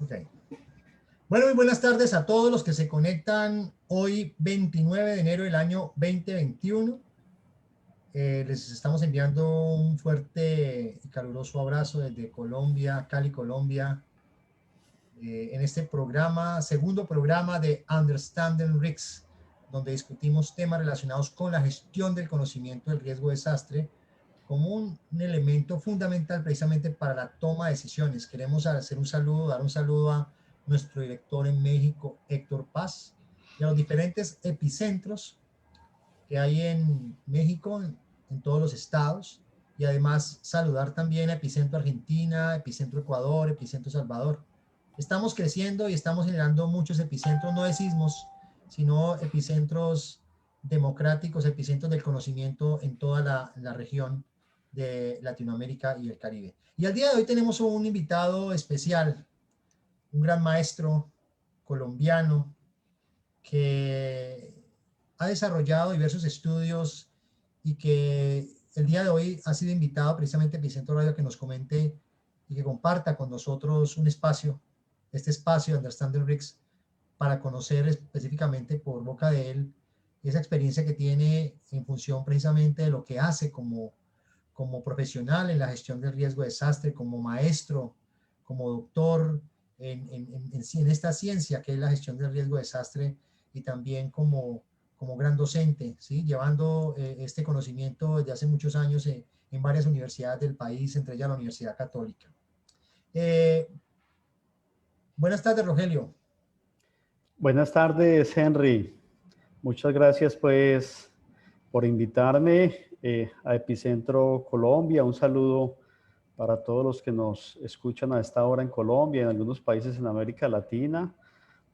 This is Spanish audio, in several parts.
Ok. Bueno, muy buenas tardes a todos los que se conectan hoy 29 de enero del año 2021. Les estamos enviando un fuerte y caluroso abrazo desde Colombia, Cali, Colombia, en este programa, segundo programa de Understanding Risks, donde discutimos temas relacionados con la gestión del conocimiento del riesgo de desastre como un elemento fundamental precisamente para la toma de decisiones. Queremos hacer un saludo, dar un saludo a nuestro director en México, Héctor Paz, y a los diferentes epicentros que hay en México, en todos los estados, y además saludar también a Epicentro Argentina, Epicentro Ecuador, Epicentro Salvador. Estamos creciendo y estamos generando muchos epicentros, no de sismos, sino epicentros democráticos, epicentros del conocimiento en toda la región de Latinoamérica y el Caribe. Y al día de hoy tenemos un invitado especial, un gran maestro colombiano que ha desarrollado diversos estudios y que el día de hoy ha sido invitado precisamente a Epicentro Radio a que nos comente y que comparta con nosotros un espacio, este espacio de Understanding Risks, para conocer específicamente por boca de él esa experiencia que tiene en función precisamente de lo que hace como profesional en la gestión del riesgo de desastre, como maestro, como doctor en esta ciencia que es la gestión del riesgo de desastre y también como gran docente, ¿sí? Llevando este conocimiento desde hace muchos años en varias universidades del país, entre ellas la Universidad Católica. Buenas tardes, Rogelio. Buenas tardes, Henry. Muchas gracias, pues, por invitarme a Epicentro Colombia. Un saludo para todos los que nos escuchan a esta hora en Colombia y en algunos países en América Latina.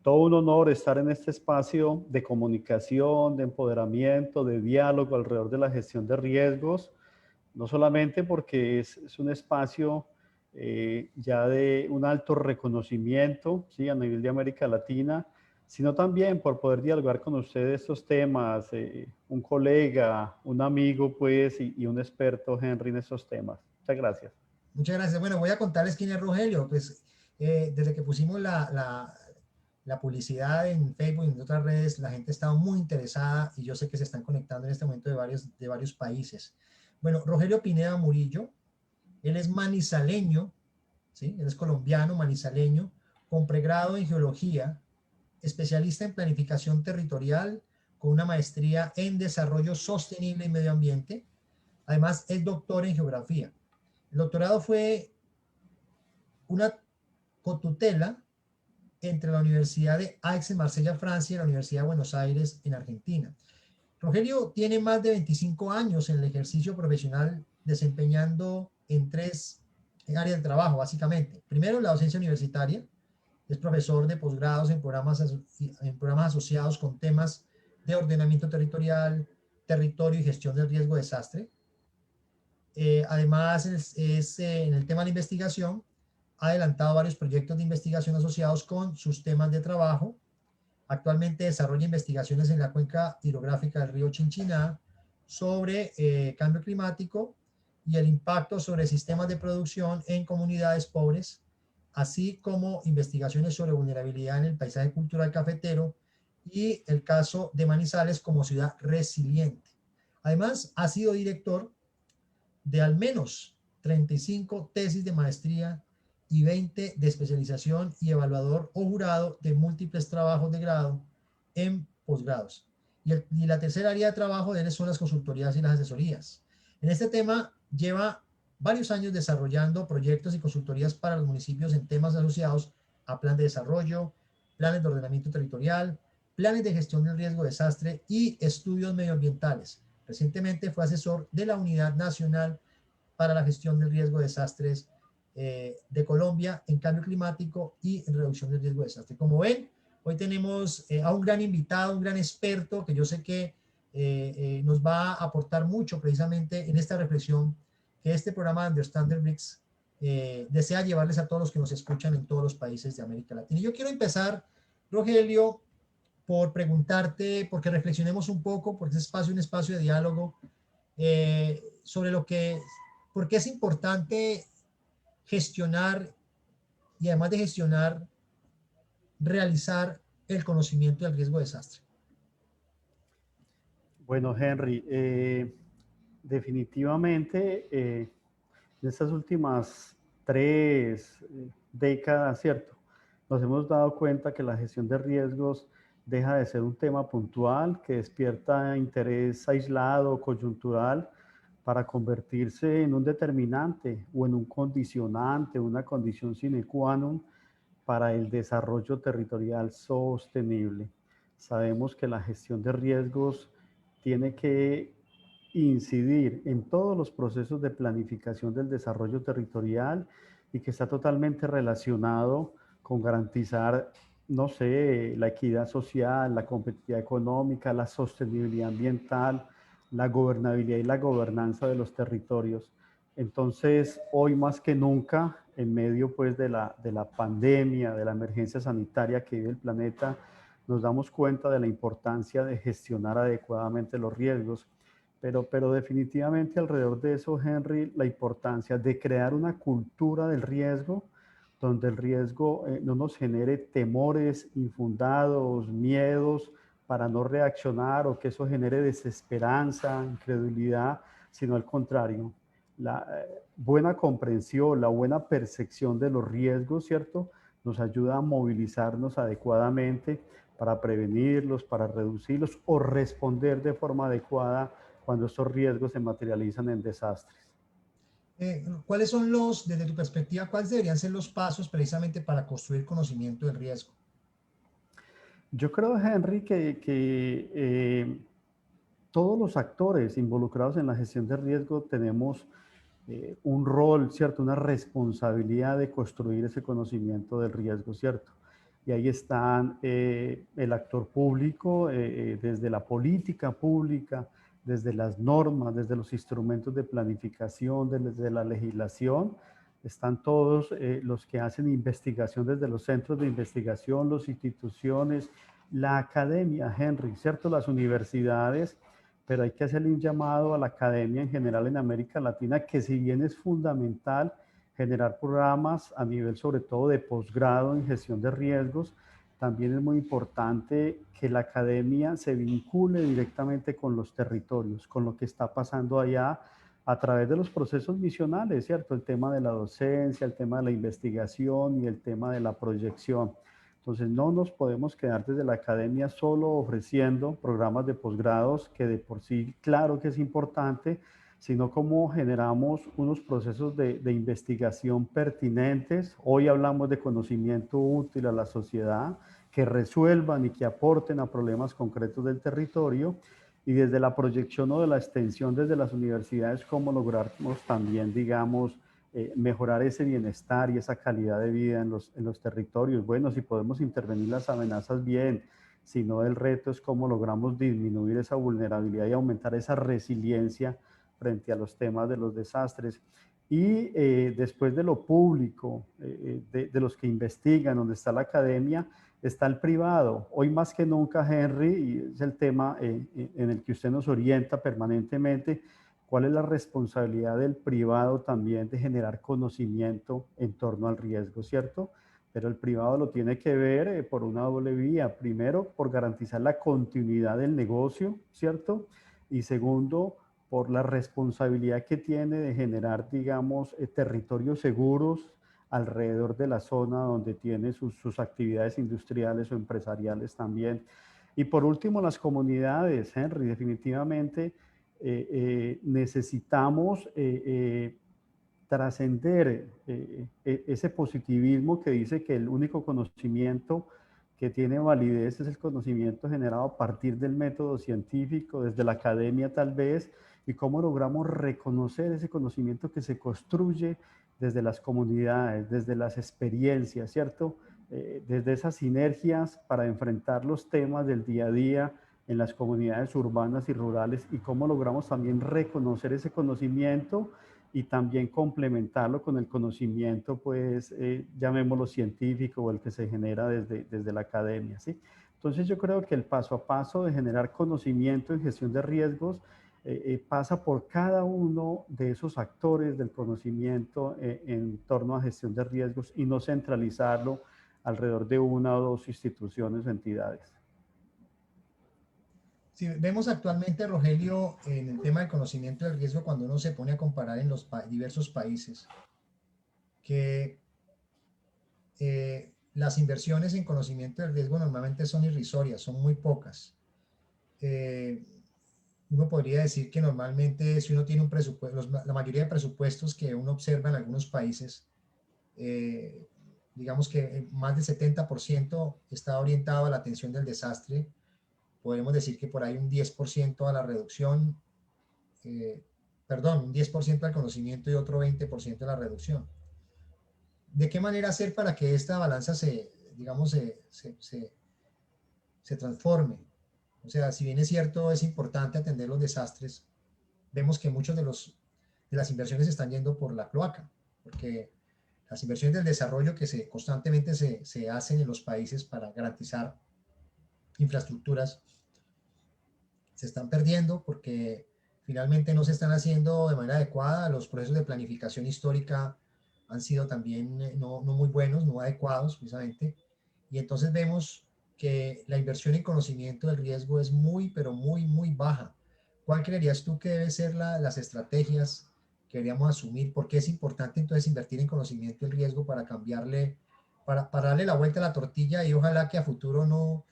Todo un honor estar en este espacio de comunicación, de empoderamiento, de diálogo alrededor de la gestión de riesgos, no solamente porque es un espacio ya de un alto reconocimiento, ¿sí?, a nivel de América Latina, sino también por poder dialogar con ustedes estos temas, un colega, un amigo, pues, y un experto, Henry, en estos temas. Muchas gracias. Muchas gracias. Bueno, voy a contarles quién es Rogelio. Pues desde que pusimos la publicidad en Facebook y en otras redes, la gente ha estado muy interesada y yo sé que se están conectando en este momento de varios países. Bueno, Rogelio Pineda Murillo, él es manizaleño, ¿sí? Él es colombiano, manizaleño, con pregrado en geología, especialista en planificación territorial, con una maestría en desarrollo sostenible y medio ambiente. Además, es doctor en geografía. El doctorado fue una cotutela entre la Universidad de Aix en Marsella, Francia, y la Universidad de Buenos Aires en Argentina. Rogelio tiene más de 25 años en el ejercicio profesional, desempeñando en tres áreas de trabajo, básicamente. Primero, la docencia universitaria. Es profesor de posgrados en programas asociados con temas de ordenamiento territorial, territorio y gestión del riesgo de desastre. Además, en el tema de la investigación, ha adelantado varios proyectos de investigación asociados con sus temas de trabajo. Actualmente desarrolla investigaciones en la cuenca hidrográfica del río Chinchiná sobre cambio climático y el impacto sobre sistemas de producción en comunidades pobres, así como investigaciones sobre vulnerabilidad en el paisaje cultural cafetero y el caso de Manizales como ciudad resiliente. Además, ha sido director de al menos 35 tesis de maestría y 20 de especialización y evaluador o jurado de múltiples trabajos de grado en posgrados. Y la tercera área de trabajo de él son las consultorías y las asesorías. En este tema lleva varios años desarrollando proyectos y consultorías para los municipios en temas asociados a plan de desarrollo, planes de ordenamiento territorial, planes de gestión del riesgo de desastre y estudios medioambientales. Recientemente fue asesor de la Unidad Nacional para la Gestión del Riesgo de Desastres de Colombia en cambio climático y en reducción del riesgo de desastre. Como ven, hoy tenemos a un gran invitado, un gran experto que yo sé que nos va a aportar mucho precisamente en esta reflexión que este programa de Understanding Risks desea llevarles a todos los que nos escuchan en todos los países de América Latina. Y yo quiero empezar, Rogelio, por preguntarte, porque reflexionemos un poco, porque este espacio es un espacio de diálogo, sobre por qué es importante gestionar y además de gestionar, realizar el conocimiento del riesgo de desastre? Bueno, Henry, definitivamente en estas últimas 3 décadas, ¿cierto? Nos hemos dado cuenta que la gestión de riesgos deja de ser un tema puntual que despierta interés aislado, coyuntural, para convertirse en un determinante o en un condicionante, una condición sine qua non para el desarrollo territorial sostenible. Sabemos que la gestión de riesgos tiene que incidir en todos los procesos de planificación del desarrollo territorial y que está totalmente relacionado con garantizar, no sé, la equidad social, la competitividad económica, la sostenibilidad ambiental, la gobernabilidad y la gobernanza de los territorios. Entonces, hoy más que nunca, en medio pues de la pandemia, de la emergencia sanitaria que vive el planeta, nos damos cuenta de la importancia de gestionar adecuadamente los riesgos, pero definitivamente alrededor de eso, Henry, la importancia de crear una cultura del riesgo, donde el riesgo no nos genere temores infundados, miedos para no reaccionar o que eso genere desesperanza, incredulidad, sino al contrario, la buena comprensión, la buena percepción de los riesgos, ¿cierto? Nos ayuda a movilizarnos adecuadamente para prevenirlos, para reducirlos o responder de forma adecuada cuando estos riesgos se materializan en desastres. ¿Cuáles son los, desde tu perspectiva, cuáles deberían ser los pasos precisamente para construir conocimiento del riesgo? Yo creo, Henry, todos los actores involucrados en la gestión de riesgo tenemos un rol, ¿cierto? Una responsabilidad de construir ese conocimiento del riesgo, ¿cierto? Y ahí están el actor público, desde la política pública, desde las normas, desde los instrumentos de planificación, desde la legislación. Están todos los que hacen investigación desde los centros de investigación, las instituciones, la academia, Henry, ¿cierto? Las universidades, pero hay que hacerle un llamado a la academia en general en América Latina, que si bien es fundamental generar programas a nivel sobre todo de posgrado en gestión de riesgos, también es muy importante que la academia se vincule directamente con los territorios, con lo que está pasando allá a través de los procesos misionales, ¿cierto? El tema de la docencia, el tema de la investigación y el tema de la proyección. Entonces, no nos podemos quedar desde la academia solo ofreciendo programas de posgrados, que de por sí, claro que es importante, sino cómo generamos unos procesos de investigación pertinentes. Hoy hablamos de conocimiento útil a la sociedad, que resuelvan y que aporten a problemas concretos del territorio. Y desde la proyección o de la extensión desde las universidades, cómo logramos también, digamos, mejorar ese bienestar y esa calidad de vida en los territorios. Bueno, si podemos intervenir las amenazas, bien, si no, el reto es cómo logramos disminuir esa vulnerabilidad y aumentar esa resiliencia frente a los temas de los desastres. Y después de lo público, de los que investigan, donde está la academia, está el privado. Hoy más que nunca, Henry, y es el tema en el que usted nos orienta permanentemente, ¿cuál es la responsabilidad del privado también de generar conocimiento en torno al riesgo, cierto? Pero el privado lo tiene que ver por una doble vía. Primero, por garantizar la continuidad del negocio, ¿cierto? Y segundo, por la responsabilidad que tiene de generar, digamos, territorios seguros alrededor de la zona donde tiene sus actividades industriales o empresariales también. Y por último, las comunidades, Henry, definitivamente necesitamos trascender ese positivismo que dice que el único conocimiento que tiene validez es el conocimiento generado a partir del método científico, desde la academia tal vez, y cómo logramos reconocer ese conocimiento que se construye desde las comunidades, desde las experiencias, ¿cierto? Desde esas sinergias para enfrentar los temas del día a día en las comunidades urbanas y rurales, y cómo logramos también reconocer ese conocimiento y también complementarlo con el conocimiento, pues, llamémoslo científico o el que se genera desde la academia, ¿sí? Entonces yo creo que el paso a paso de generar conocimiento en gestión de riesgos pasa por cada uno de esos actores del conocimiento en torno a gestión de riesgos y no centralizarlo alrededor de una o dos instituciones o entidades. Sí, vemos actualmente, Rogelio, en el tema del conocimiento del riesgo, cuando uno se pone a comparar en los diversos países, que las inversiones en conocimiento del riesgo normalmente son irrisorias, son muy pocas. Uno podría decir que normalmente si uno tiene un presupuesto, la mayoría de presupuestos que uno observa en algunos países, digamos que más del 70% está orientado a la atención del desastre. Podemos decir que por ahí un 10% a la reducción, un 10% al conocimiento y otro 20% a la reducción. ¿De qué manera hacer para que esta balanza digamos, se transforme? O sea, si bien es cierto, es importante atender los desastres, vemos que muchos de las inversiones están yendo por la cloaca, porque las inversiones del desarrollo que constantemente se hacen en los países para garantizar infraestructuras se están perdiendo porque finalmente no se están haciendo de manera adecuada. Los procesos de planificación histórica han sido también no muy buenos, no adecuados precisamente. Y entonces vemos que la inversión en conocimiento del riesgo es muy, pero muy, muy baja. ¿Cuál creerías tú que deben ser las estrategias que deberíamos asumir? ¿Por qué es importante entonces invertir en conocimiento del riesgo para cambiarle, para darle la vuelta a la tortilla y ojalá que a futuro no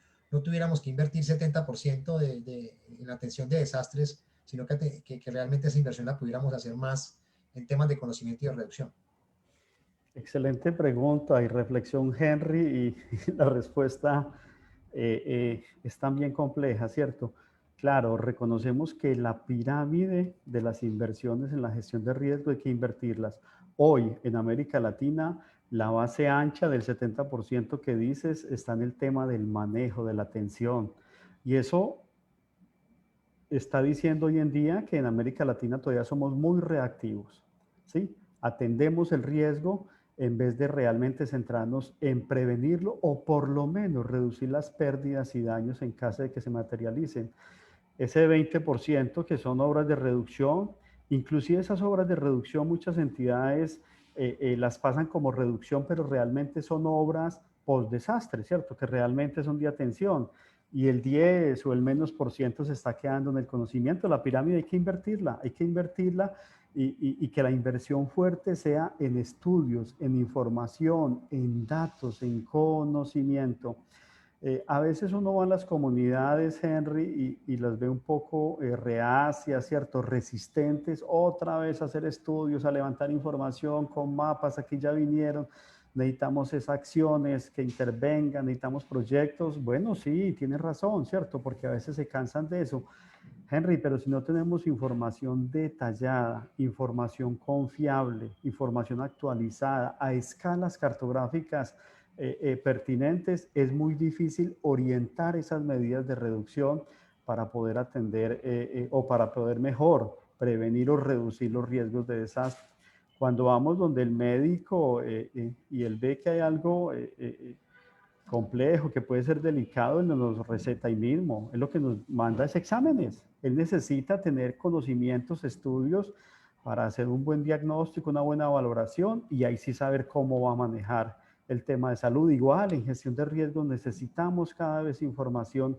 tuviéramos que invertir 70% en la atención de desastres, sino que realmente esa inversión la pudiéramos hacer más en temas de conocimiento y de reducción? Excelente pregunta y reflexión, Henry, y la respuesta es también compleja, ¿cierto? Claro, reconocemos que la pirámide de las inversiones en la gestión de riesgo hay que invertirlas. Hoy en América Latina, la base ancha del 70% que dices está en el tema del manejo, de la atención. Y eso está diciendo hoy en día que en América Latina todavía somos muy reactivos, ¿sí? Atendemos el riesgo en vez de realmente centrarnos en prevenirlo o por lo menos reducir las pérdidas y daños en caso de que se materialicen. Ese 20% que son obras de reducción, inclusive esas obras de reducción muchas entidades las pasan como reducción, pero realmente son obras post desastre, ¿cierto? Que realmente son de atención y el 10 o el menos por ciento se está quedando en el conocimiento. La pirámide hay que invertirla y que la inversión fuerte sea en estudios, en información, en datos, en conocimiento. A veces uno va a las comunidades, Henry, y las ve un poco reacias, ¿cierto? Resistentes, otra vez a hacer estudios, a levantar información con mapas, aquí ya vinieron, necesitamos esas acciones que intervengan, necesitamos proyectos. Bueno, sí, tienes razón, ¿cierto? Porque a veces se cansan de eso. Henry, pero si no tenemos información detallada, información confiable, información actualizada a escalas cartográficas pertinentes, es muy difícil orientar esas medidas de reducción para poder atender o para poder mejor prevenir o reducir los riesgos de desastre. Cuando vamos donde el médico y él ve que hay algo complejo, que puede ser delicado, él nos receta ahí mismo. Él lo que nos manda es exámenes. Él necesita tener conocimientos, estudios para hacer un buen diagnóstico, una buena valoración y ahí sí saber cómo va a manejar el tema de salud. Igual, en gestión de riesgos necesitamos cada vez información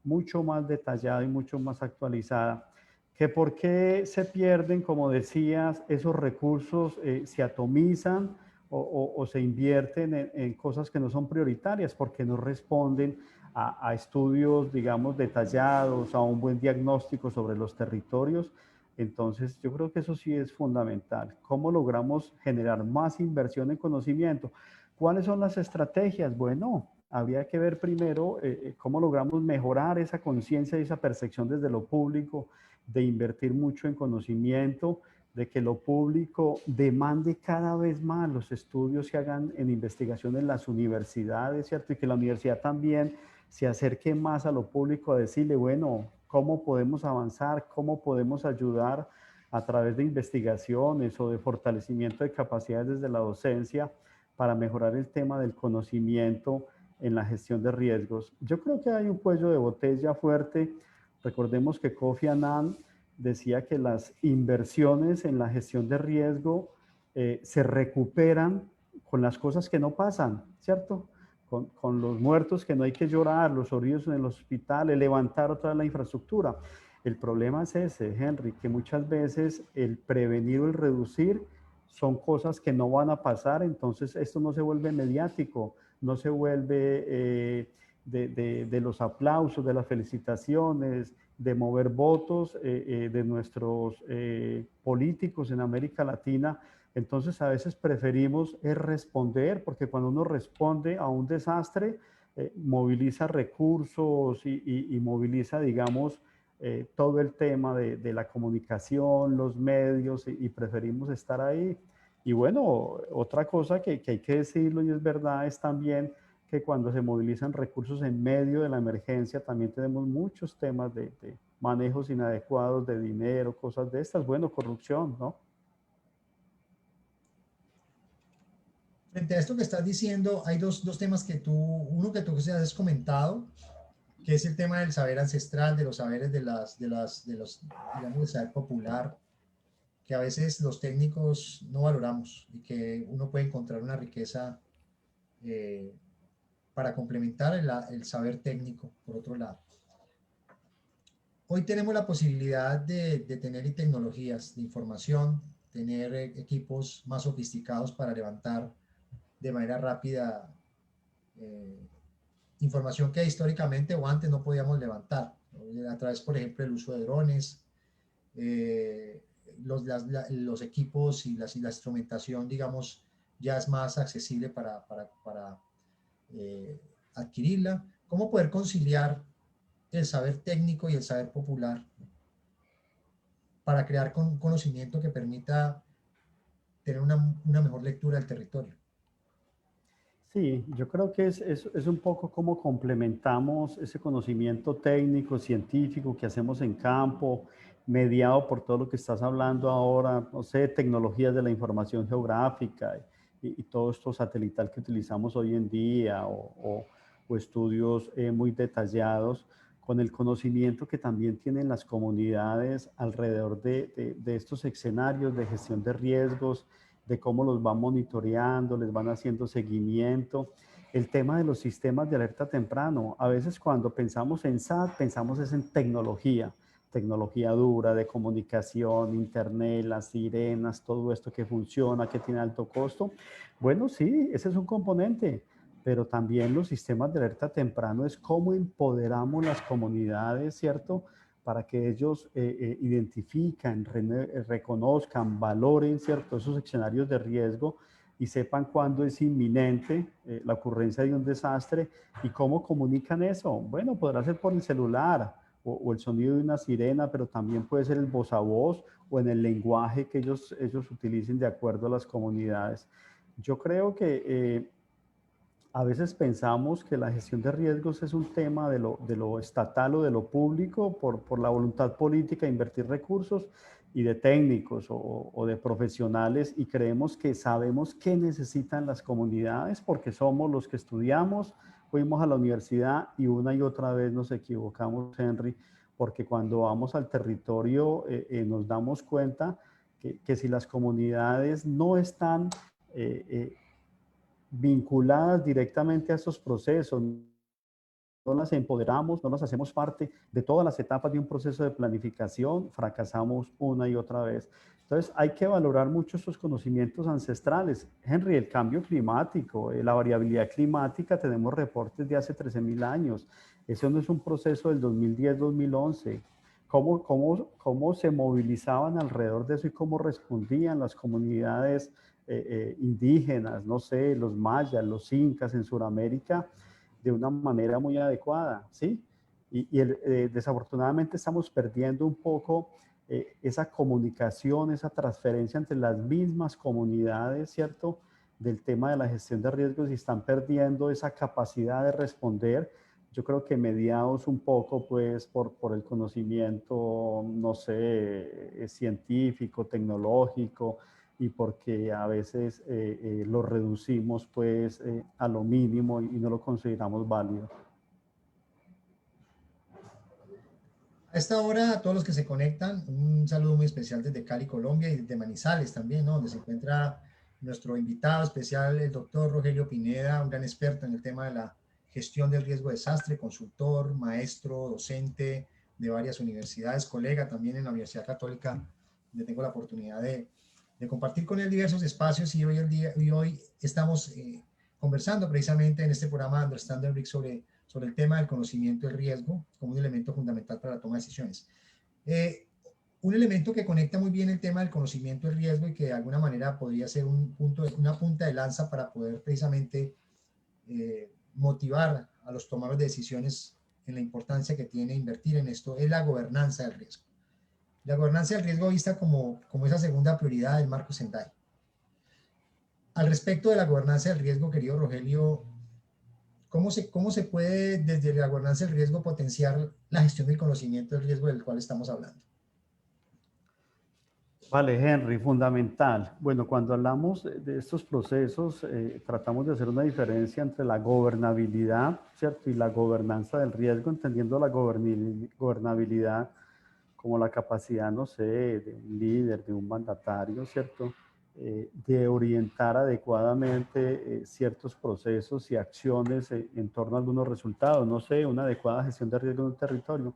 mucho más detallada y mucho más actualizada. Que por qué se pierden, como decías, esos recursos, se atomizan o se invierten en cosas que no son prioritarias porque no responden a estudios, digamos, detallados, a un buen diagnóstico sobre los territorios. Entonces, yo creo que eso sí es fundamental. ¿Cómo logramos generar más inversión en conocimiento? ¿Cuáles son las estrategias? Bueno, habría que ver primero cómo logramos mejorar esa conciencia y esa percepción desde lo público, de invertir mucho en conocimiento, de que lo público demande cada vez más los estudios que hagan en investigación en las universidades, ¿cierto? Y que la universidad también se acerque más a lo público a decirle, bueno, ¿cómo podemos avanzar? ¿Cómo podemos ayudar a través de investigaciones o de fortalecimiento de capacidades desde la docencia para mejorar el tema del conocimiento en la gestión de riesgos? Yo creo que hay un cuello de botella fuerte. Recordemos que Kofi Annan decía que las inversiones en la gestión de riesgo se recuperan con las cosas que no pasan, ¿cierto? con los muertos que no hay que llorar, los heridos en el hospital, el levantar otra vez la infraestructura. El problema es ese, Henry, que muchas veces el prevenir o el reducir son cosas que no van a pasar, entonces esto no se vuelve mediático, no se vuelve de los aplausos, de las felicitaciones, de mover votos de nuestros políticos en América Latina. Entonces a veces preferimos responder, porque cuando uno responde a un desastre, moviliza recursos y moviliza, digamos, todo el tema de la comunicación, los medios, y preferimos estar ahí. Y bueno, otra cosa que hay que decirlo y es verdad es también que cuando se movilizan recursos en medio de la emergencia, también tenemos muchos temas de manejos inadecuados de dinero, cosas de estas, bueno, corrupción, ¿no? Frente a esto que estás diciendo, hay dos temas uno que tú has comentado, que es el tema del saber ancestral, de los saberes digamos, del saber popular, que a veces los técnicos no valoramos y que uno puede encontrar una riqueza eh, para complementar el saber técnico, por otro lado. Hoy tenemos la posibilidad de tener tecnologías de información, tener equipos más sofisticados para levantar de manera rápida eh, información que históricamente o antes no podíamos levantar, ¿no? A través, por ejemplo, del uso de drones, eh, los equipos y la instrumentación, digamos, ya es más accesible para adquirirla. ¿Cómo poder conciliar el saber técnico y el saber popular para crear conocimiento que permita tener una mejor lectura del territorio? Sí, yo creo que es un poco como complementamos ese conocimiento técnico, científico que hacemos en campo, mediado por todo lo que estás hablando ahora, no sé, tecnologías de la información geográfica y todo esto satelital que utilizamos hoy en día o estudios muy detallados, con el conocimiento que también tienen las comunidades alrededor de estos escenarios de gestión de riesgos, de cómo los van monitoreando, les van haciendo seguimiento. El tema de los sistemas de alerta temprano. A veces cuando pensamos en SAT, pensamos es en tecnología, tecnología dura de comunicación, internet, las sirenas, todo esto que funciona, que tiene alto costo. Bueno, sí, ese es un componente, pero también los sistemas de alerta temprano es cómo empoderamos las comunidades, ¿cierto? Para que ellos identifican, reconozcan, valoren, ¿cierto? Esos escenarios de riesgo y sepan cuándo es inminente la ocurrencia de un desastre y cómo comunican eso. Bueno, podrá ser por el celular o el sonido de una sirena, pero también puede ser el voz a voz o en el lenguaje que ellos utilicen de acuerdo a las comunidades. Yo creo que a veces pensamos que la gestión de riesgos es un tema de lo estatal o de lo público por la voluntad política de invertir recursos y de técnicos o de profesionales y creemos que sabemos qué necesitan las comunidades porque somos los que estudiamos, fuimos a la universidad y una y otra vez nos equivocamos, Henry, porque cuando vamos al territorio nos damos cuenta que si las comunidades no están vinculadas directamente a estos procesos, no las empoderamos, no las hacemos parte de todas las etapas de un proceso de planificación, fracasamos una y otra vez. Entonces hay que valorar mucho estos conocimientos ancestrales. Henry, el cambio climático, la variabilidad climática, tenemos reportes de hace 13.000 años. Eso no es un proceso del 2010-2011. ¿Cómo se movilizaban alrededor de eso y cómo respondían las comunidades indígenas, no sé, los mayas, los incas en Sudamérica, de una manera muy adecuada, ¿sí? Desafortunadamente estamos perdiendo un poco esa comunicación, esa transferencia entre las mismas comunidades, ¿cierto? Del tema de la gestión de riesgos y están perdiendo esa capacidad de responder. Yo creo que mediados un poco, pues, por el conocimiento, no sé, científico, tecnológico, y porque a veces lo reducimos pues a lo mínimo y no lo consideramos válido. A esta hora, a todos los que se conectan, un saludo muy especial desde Cali, Colombia, y desde Manizales también, ¿no? Donde se encuentra nuestro invitado especial, el doctor Rogelio Pineda, un gran experto en el tema de la gestión del riesgo de desastre, consultor, maestro, docente de varias universidades, colega también en la Universidad Católica, donde tengo la oportunidad de compartir con él diversos espacios y hoy estamos conversando precisamente en este programa Understanding Risk sobre el tema del conocimiento del riesgo como un elemento fundamental para la toma de decisiones. Un elemento que conecta muy bien el tema del conocimiento del riesgo y que de alguna manera podría ser una punta de lanza para poder precisamente motivar a los tomadores de decisiones en la importancia que tiene invertir en esto, es la gobernanza del riesgo. La gobernanza del riesgo vista como esa segunda prioridad del marco Sendai. Al respecto de la gobernanza del riesgo, querido Rogelio, ¿cómo se puede desde la gobernanza del riesgo potenciar la gestión del conocimiento del riesgo del cual estamos hablando? Vale, Henry, fundamental. Bueno, cuando hablamos de estos procesos, tratamos de hacer una diferencia entre la gobernabilidad, ¿cierto? Y la gobernanza del riesgo, entendiendo la gobernabilidad como la capacidad, no sé, de un líder, de un mandatario, ¿cierto? De orientar adecuadamente ciertos procesos y acciones en torno a algunos resultados, no sé, una adecuada gestión de riesgo en un territorio.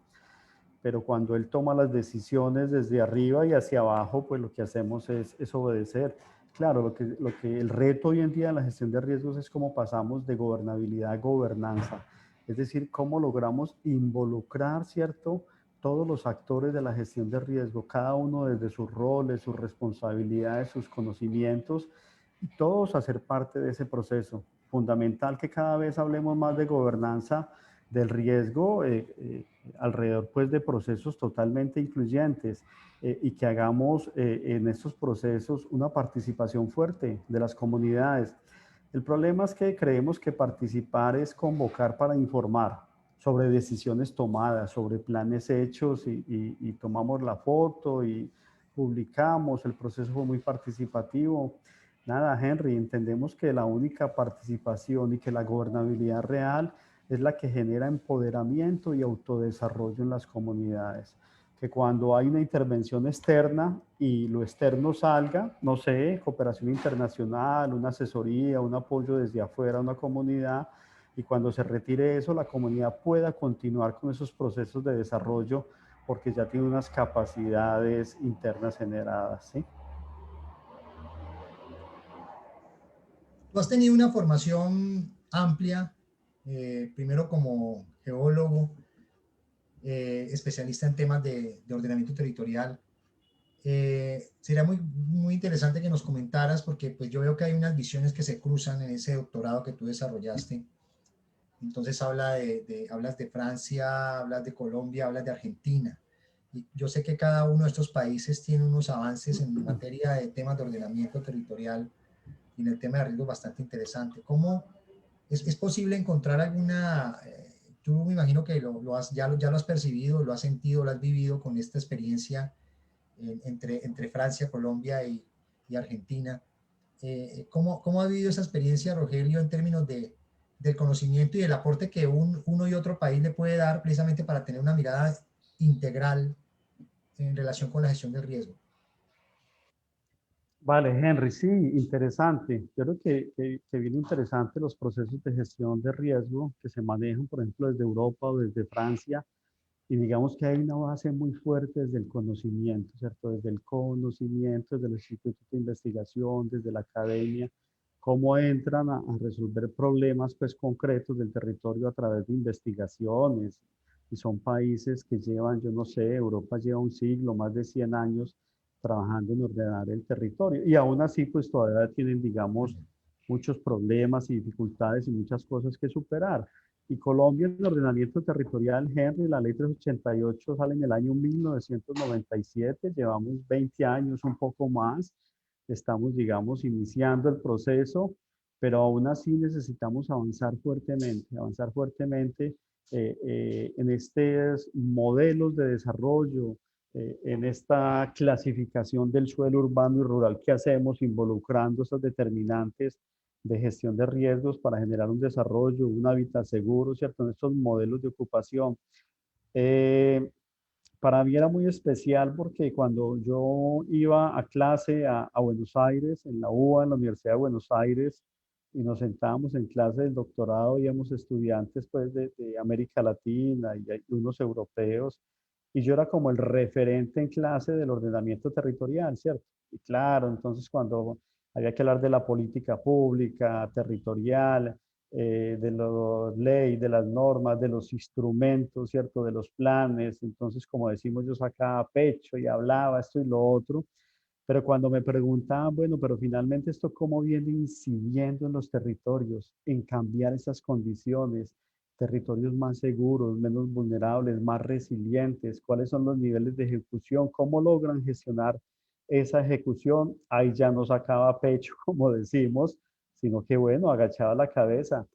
Pero cuando él toma las decisiones desde arriba y hacia abajo, pues lo que hacemos es obedecer. Claro, el reto hoy en día en la gestión de riesgos es cómo pasamos de gobernabilidad a gobernanza. Es decir, cómo logramos involucrar, ¿cierto?, todos los actores de la gestión de riesgo, cada uno desde sus roles, sus responsabilidades, sus conocimientos, y todos hacer parte de ese proceso. Fundamental que cada vez hablemos más de gobernanza del riesgo alrededor pues de procesos totalmente incluyentes y que hagamos en estos procesos una participación fuerte de las comunidades. El problema es que creemos que participar es convocar para informar sobre decisiones tomadas, sobre planes hechos y tomamos la foto y publicamos, el proceso fue muy participativo. Nada, Henry, entendemos que la única participación y que la gobernabilidad real es la que genera empoderamiento y autodesarrollo en las comunidades. Que cuando hay una intervención externa y lo externo salga, no sé, cooperación internacional, una asesoría, un apoyo desde afuera a una comunidad, y cuando se retire eso, la comunidad pueda continuar con esos procesos de desarrollo porque ya tiene unas capacidades internas generadas, ¿sí? Tú has tenido una formación amplia, primero como geólogo, especialista en temas de ordenamiento territorial. Sería muy interesante que nos comentaras, porque pues yo veo que hay unas visiones que se cruzan en ese doctorado que tú desarrollaste. Entonces hablas de Francia, hablas de Colombia, hablas de Argentina. Y yo sé que cada uno de estos países tiene unos avances en materia de temas de ordenamiento territorial y en el tema de riesgo bastante interesante. ¿Cómo es posible encontrar alguna, tú me imagino que ya lo has percibido, lo has sentido, lo has vivido con esta experiencia entre Francia, Colombia y Argentina? ¿Cómo ha vivido esa experiencia, Rogelio, en términos del conocimiento y del aporte que uno y otro país le puede dar precisamente para tener una mirada integral en relación con la gestión del riesgo? Vale, Henry, sí, interesante. Yo creo que viene interesante los procesos de gestión de riesgo que se manejan, por ejemplo, desde Europa o desde Francia, y digamos que hay una base muy fuerte desde el conocimiento, ¿cierto? Desde el conocimiento, desde el instituto de investigación, desde la academia, cómo entran a resolver problemas pues concretos del territorio a través de investigaciones. Y son países que llevan, yo no sé, Europa lleva un siglo, más de 100 años trabajando en ordenar el territorio. Y aún así, pues todavía tienen, digamos, muchos problemas y dificultades y muchas cosas que superar. Y Colombia, en el ordenamiento territorial, Henry, la ley 388 sale en el año 1997, llevamos 20 años, un poco más, estamos, digamos, iniciando el proceso, pero aún así necesitamos avanzar fuertemente en estos modelos de desarrollo, en esta clasificación del suelo urbano y rural que hacemos, involucrando esas determinantes de gestión de riesgos para generar un desarrollo, un hábitat seguro, ¿cierto? En estos modelos de ocupación. para mí era muy especial porque cuando yo iba a clase a Buenos Aires, en la UBA, en la Universidad de Buenos Aires, y nos sentábamos en clase del doctorado, íbamos estudiantes pues de América Latina y hay unos europeos, y yo era como el referente en clase del ordenamiento territorial, ¿cierto? Y claro, entonces cuando había que hablar de la política pública, territorial, de la ley, de las normas, de los instrumentos, ¿cierto? De los planes. Entonces, como decimos, yo sacaba pecho y hablaba esto y lo otro. Pero cuando me preguntaban, bueno, pero finalmente esto cómo viene incidiendo en los territorios, en cambiar esas condiciones, territorios más seguros, menos vulnerables, más resilientes, cuáles son los niveles de ejecución, cómo logran gestionar esa ejecución, ahí ya no sacaba pecho, como decimos, sino que bueno, agachaba la cabeza.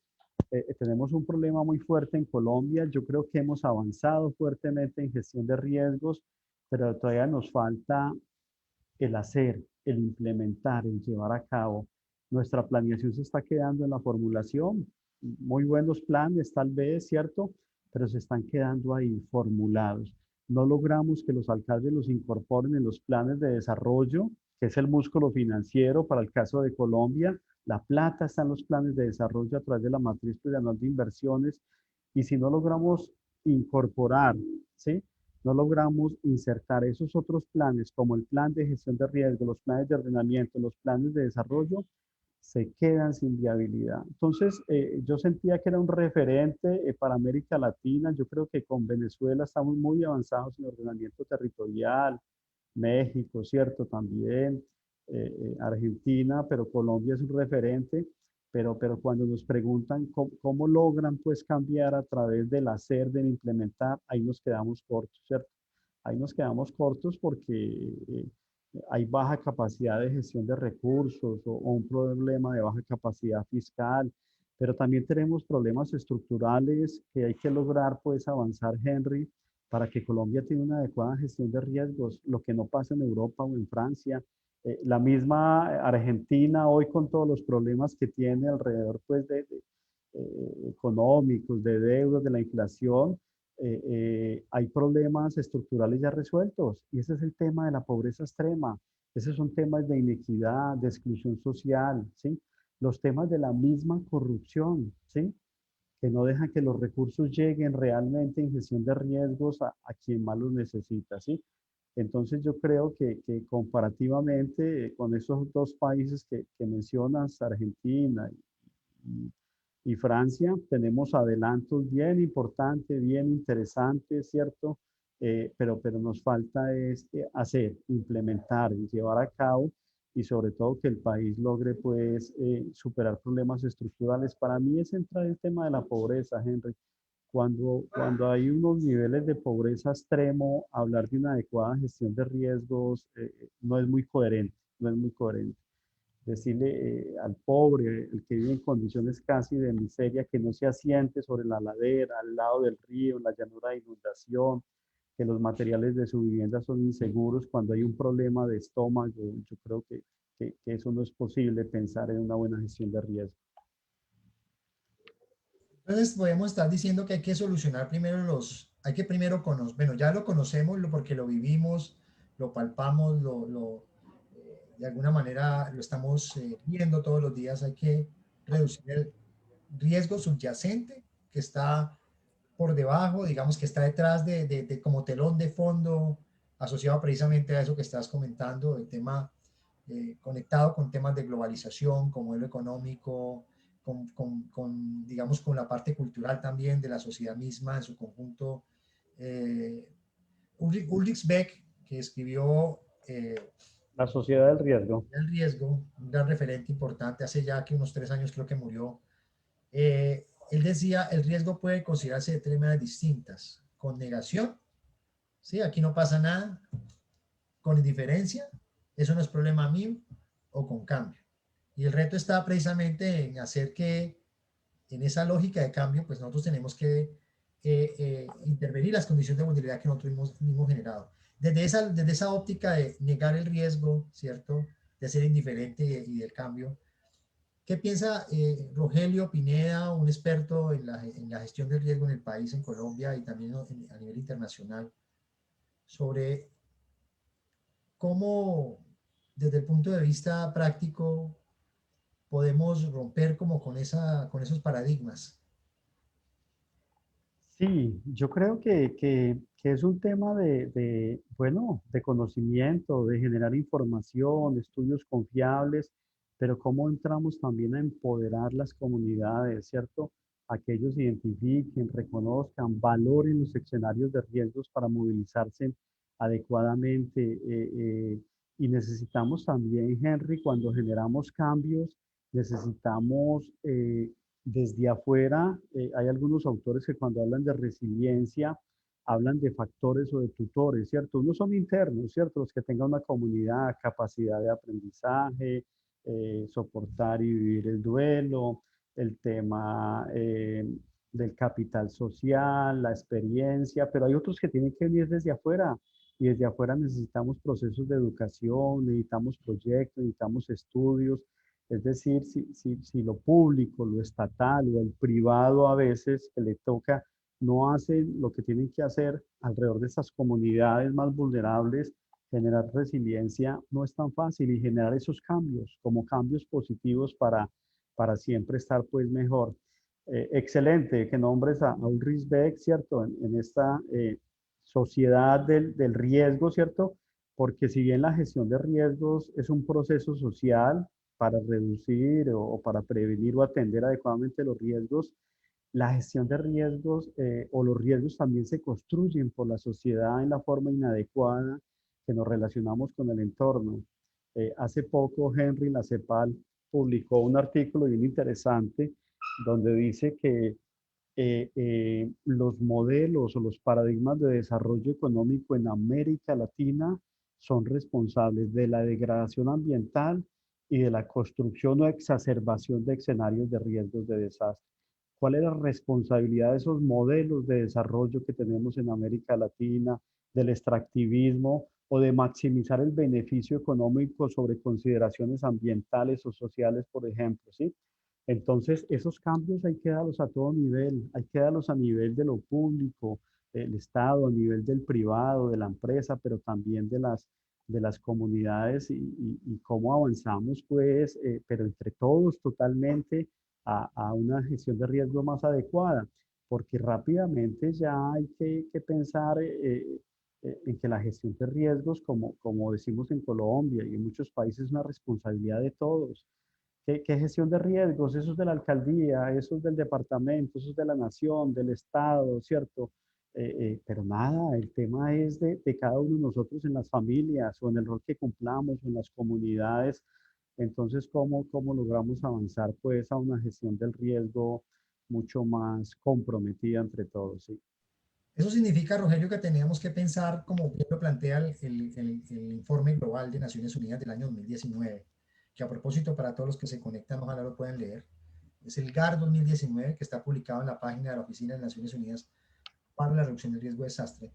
Tenemos un problema muy fuerte en Colombia. Yo creo que hemos avanzado fuertemente en gestión de riesgos, pero todavía nos falta el hacer, el implementar, el llevar a cabo. Nuestra planeación se está quedando en la formulación. Muy buenos planes, tal vez, ¿cierto? Pero se están quedando ahí formulados. No logramos que los alcaldes los incorporen en los planes de desarrollo, que es el músculo financiero para el caso de Colombia. La plata está en los planes de desarrollo a través de la matriz plurianual de inversiones. Y si no logramos incorporar, ¿sí? No logramos insertar esos otros planes, como el plan de gestión de riesgo, los planes de ordenamiento, los planes de desarrollo, se quedan sin viabilidad. Entonces, yo sentía que era un referente para América Latina. Yo creo que con Venezuela estamos muy avanzados en ordenamiento territorial, México, ¿cierto? También, Argentina, pero Colombia es un referente. Pero cuando nos preguntan cómo logran pues cambiar a través del hacer, del implementar, ahí nos quedamos cortos, ¿cierto? Ahí nos quedamos cortos porque hay baja capacidad de gestión de recursos o un problema de baja capacidad fiscal, pero también tenemos problemas estructurales que hay que lograr pues avanzar, Henry, para que Colombia tenga una adecuada gestión de riesgos, lo que no pasa en Europa o en Francia. La misma Argentina hoy con todos los problemas que tiene alrededor pues económicos, de deudas, de la inflación, hay problemas estructurales ya resueltos y ese es el tema de la pobreza extrema. Esos son temas de inequidad, de exclusión social, ¿sí? Los temas de la misma corrupción, ¿sí? Que no dejan que los recursos lleguen realmente en gestión de riesgos a quien más los necesita, ¿sí? Entonces yo creo que comparativamente con esos dos países que mencionas, Argentina y, y Francia, tenemos adelantos bien importantes, bien interesantes, ¿cierto? Pero nos falta es hacer, implementar y llevar a cabo y sobre todo que el país logre pues superar problemas estructurales. Para mí es central el tema de la pobreza, Henry. Cuando hay unos niveles de pobreza extremo, hablar de una adecuada gestión de riesgos no es muy coherente, no es muy coherente. Decirle al pobre, el que vive en condiciones casi de miseria, que no se asiente sobre la ladera, al lado del río, en la llanura de inundación, que los materiales de su vivienda son inseguros, cuando hay un problema de estómago, yo creo que eso no es posible pensar en una buena gestión de riesgo. Entonces podemos estar diciendo que hay que solucionar primero hay que primero conocer, bueno, ya lo conocemos porque lo vivimos, lo palpamos, de alguna manera lo estamos viendo todos los días, hay que reducir el riesgo subyacente que está por debajo, digamos que está detrás de como telón de fondo, asociado precisamente a eso que estás comentando, el tema conectado con temas de globalización, con modelo económico, digamos, con la parte cultural también de la sociedad misma en su conjunto. Eh, Ulrich Beck, que escribió La sociedad del riesgo. El riesgo, un gran referente importante, hace ya que unos 3 años creo que murió, él decía, el riesgo puede considerarse de tres maneras distintas, con negación, ¿sí? Aquí no pasa nada, con indiferencia, eso no es problema mío, o con cambio. Y el reto está precisamente en hacer que en esa lógica de cambio, pues nosotros tenemos que intervenir las condiciones de vulnerabilidad que nosotros mismos generado. Desde esa óptica de negar el riesgo, ¿cierto? De ser indiferente y del cambio. ¿Qué piensa Rogelio Pineda, un experto en la gestión del riesgo en el país, en Colombia y también a nivel internacional? sobre cómo, desde el punto de vista práctico, podemos romper como con esos paradigmas. Sí, yo creo que es un tema bueno, de conocimiento, de generar información, estudios confiables, pero cómo entramos también a empoderar las comunidades, ¿cierto? A que ellos identifiquen, reconozcan, valoren los escenarios de riesgos para movilizarse adecuadamente. Y necesitamos también, Henry, cuando generamos cambios, necesitamos desde afuera, hay algunos autores que cuando hablan de resiliencia, hablan de factores o de tutores, ¿cierto? Unos son internos, ¿cierto? Los que tengan una comunidad, capacidad de aprendizaje, soportar y vivir el duelo, el tema del capital social, la experiencia, pero hay otros que tienen que venir desde afuera. Y desde afuera necesitamos procesos de educación, necesitamos proyectos, necesitamos estudios, es decir, si lo público, lo estatal o el privado a veces que le toca no hacen lo que tienen que hacer alrededor de estas comunidades más vulnerables, generar resiliencia no es tan fácil y generar esos cambios como cambios positivos para siempre estar pues mejor. Excelente que nombres a Ulrich Beck, ¿cierto? En esta sociedad del riesgo, ¿cierto? Porque si bien la gestión de riesgos es un proceso social, para reducir o para prevenir o atender adecuadamente los riesgos, la gestión de riesgos o los riesgos también se construyen por la sociedad en la forma inadecuada que nos relacionamos con el entorno. Hace poco Henry la CEPAL publicó un artículo bien interesante donde dice que los modelos o los paradigmas de desarrollo económico en América Latina son responsables de la degradación ambiental y de la construcción o exacerbación de escenarios de riesgos de desastre. ¿Cuál es la responsabilidad de esos modelos de desarrollo que tenemos en América Latina, del extractivismo o de maximizar el beneficio económico sobre consideraciones ambientales o sociales, por ejemplo? ¿Sí? Entonces, esos cambios hay que darlos a todo nivel, hay que darlos a nivel de lo público, el Estado, a nivel del privado, de la empresa, pero también de las comunidades y cómo avanzamos, pues, pero entre todos totalmente a una gestión de riesgo más adecuada, porque rápidamente ya hay que pensar en que la gestión de riesgos, como decimos en Colombia y en muchos países, es una responsabilidad de todos. ¿Qué gestión de riesgos? Eso es de la alcaldía, eso es del departamento, eso es de la nación, del estado, ¿cierto? Pero nada, el tema es de cada uno de nosotros en las familias o en el rol que cumplamos o en las comunidades. Entonces, ¿cómo logramos avanzar pues a una gestión del riesgo mucho más comprometida entre todos? Sí. Eso significa, Rogelio, que teníamos que pensar, como bien lo plantea el informe global de Naciones Unidas del año 2019, que a propósito para todos los que se conectan, ojalá lo puedan leer, es el GAR 2019, que está publicado en la página de la Oficina de Naciones Unidas para la Reducción del Riesgo de Desastre,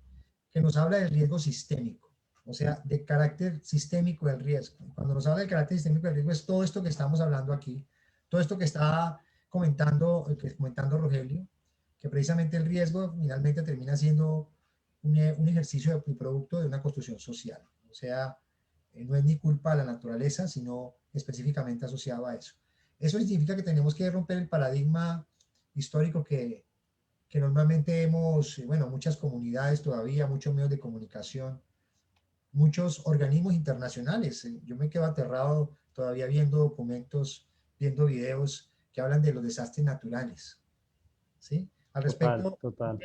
que nos habla del riesgo sistémico, o sea, de carácter sistémico del riesgo. Cuando nos habla del carácter sistémico del riesgo es todo esto que estamos hablando aquí, todo esto que comentando Rogelio, que precisamente el riesgo finalmente termina siendo un ejercicio y producto de una construcción social. O sea, no es ni culpa de la naturaleza, sino específicamente asociado a eso. Eso significa que tenemos que romper el paradigma histórico que normalmente hemos, bueno, muchas comunidades todavía, muchos medios de comunicación, muchos organismos internacionales. Yo me quedo aterrado todavía viendo documentos, viendo videos que hablan de los desastres naturales. ¿Sí? Al Total, respecto, total.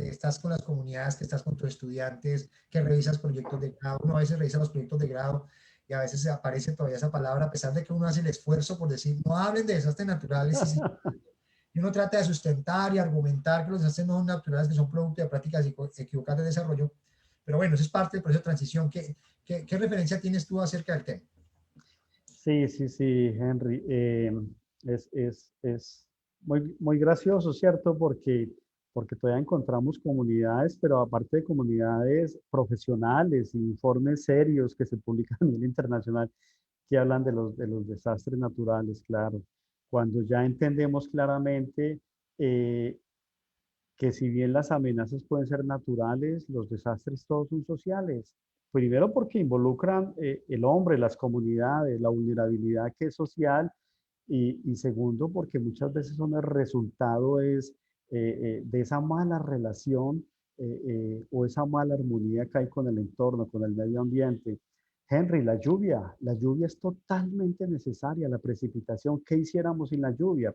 estás con las comunidades, que estás con tus estudiantes, que revisas proyectos de grado, uno a veces revisa los proyectos de grado y a veces aparece todavía esa palabra, a pesar de que uno hace el esfuerzo por decir, no hablen de desastres naturales, y uno trata de sustentar y argumentar que los desastres no son naturales, que son producto de prácticas equivocadas de desarrollo, pero bueno, eso es parte del proceso de transición. ¿Qué referencia tienes tú acerca del tema? Sí, sí, sí, Henry. Es muy gracioso, ¿cierto? Porque todavía encontramos comunidades, pero aparte de comunidades profesionales, informes serios que se publican a nivel internacional que hablan de los desastres naturales, claro. Cuando ya entendemos claramente eh, que si bien las amenazas pueden ser naturales, los desastres todos son sociales. Primero porque involucran el hombre, las comunidades, la vulnerabilidad que es social y segundo porque muchas veces son el resultado de esa mala relación o esa mala armonía que hay con el entorno, con el medio ambiente. Henry, la lluvia es totalmente necesaria, la precipitación. ¿Qué hiciéramos sin la lluvia?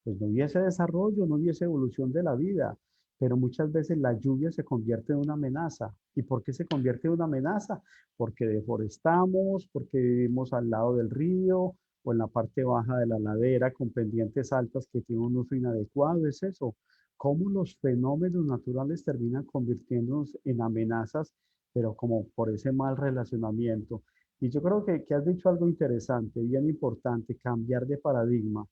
Pues no hubiese desarrollo, no hubiese evolución de la vida, pero muchas veces la lluvia se convierte en una amenaza. ¿Y por qué se convierte en una amenaza? Porque deforestamos, porque vivimos al lado del río o en la parte baja de la ladera con pendientes altas que tienen un uso inadecuado. Es eso, cómo los fenómenos naturales terminan convirtiéndose en amenazas, pero como por ese mal relacionamiento. Y yo creo que has dicho algo interesante, bien importante, cambiar de paradigma,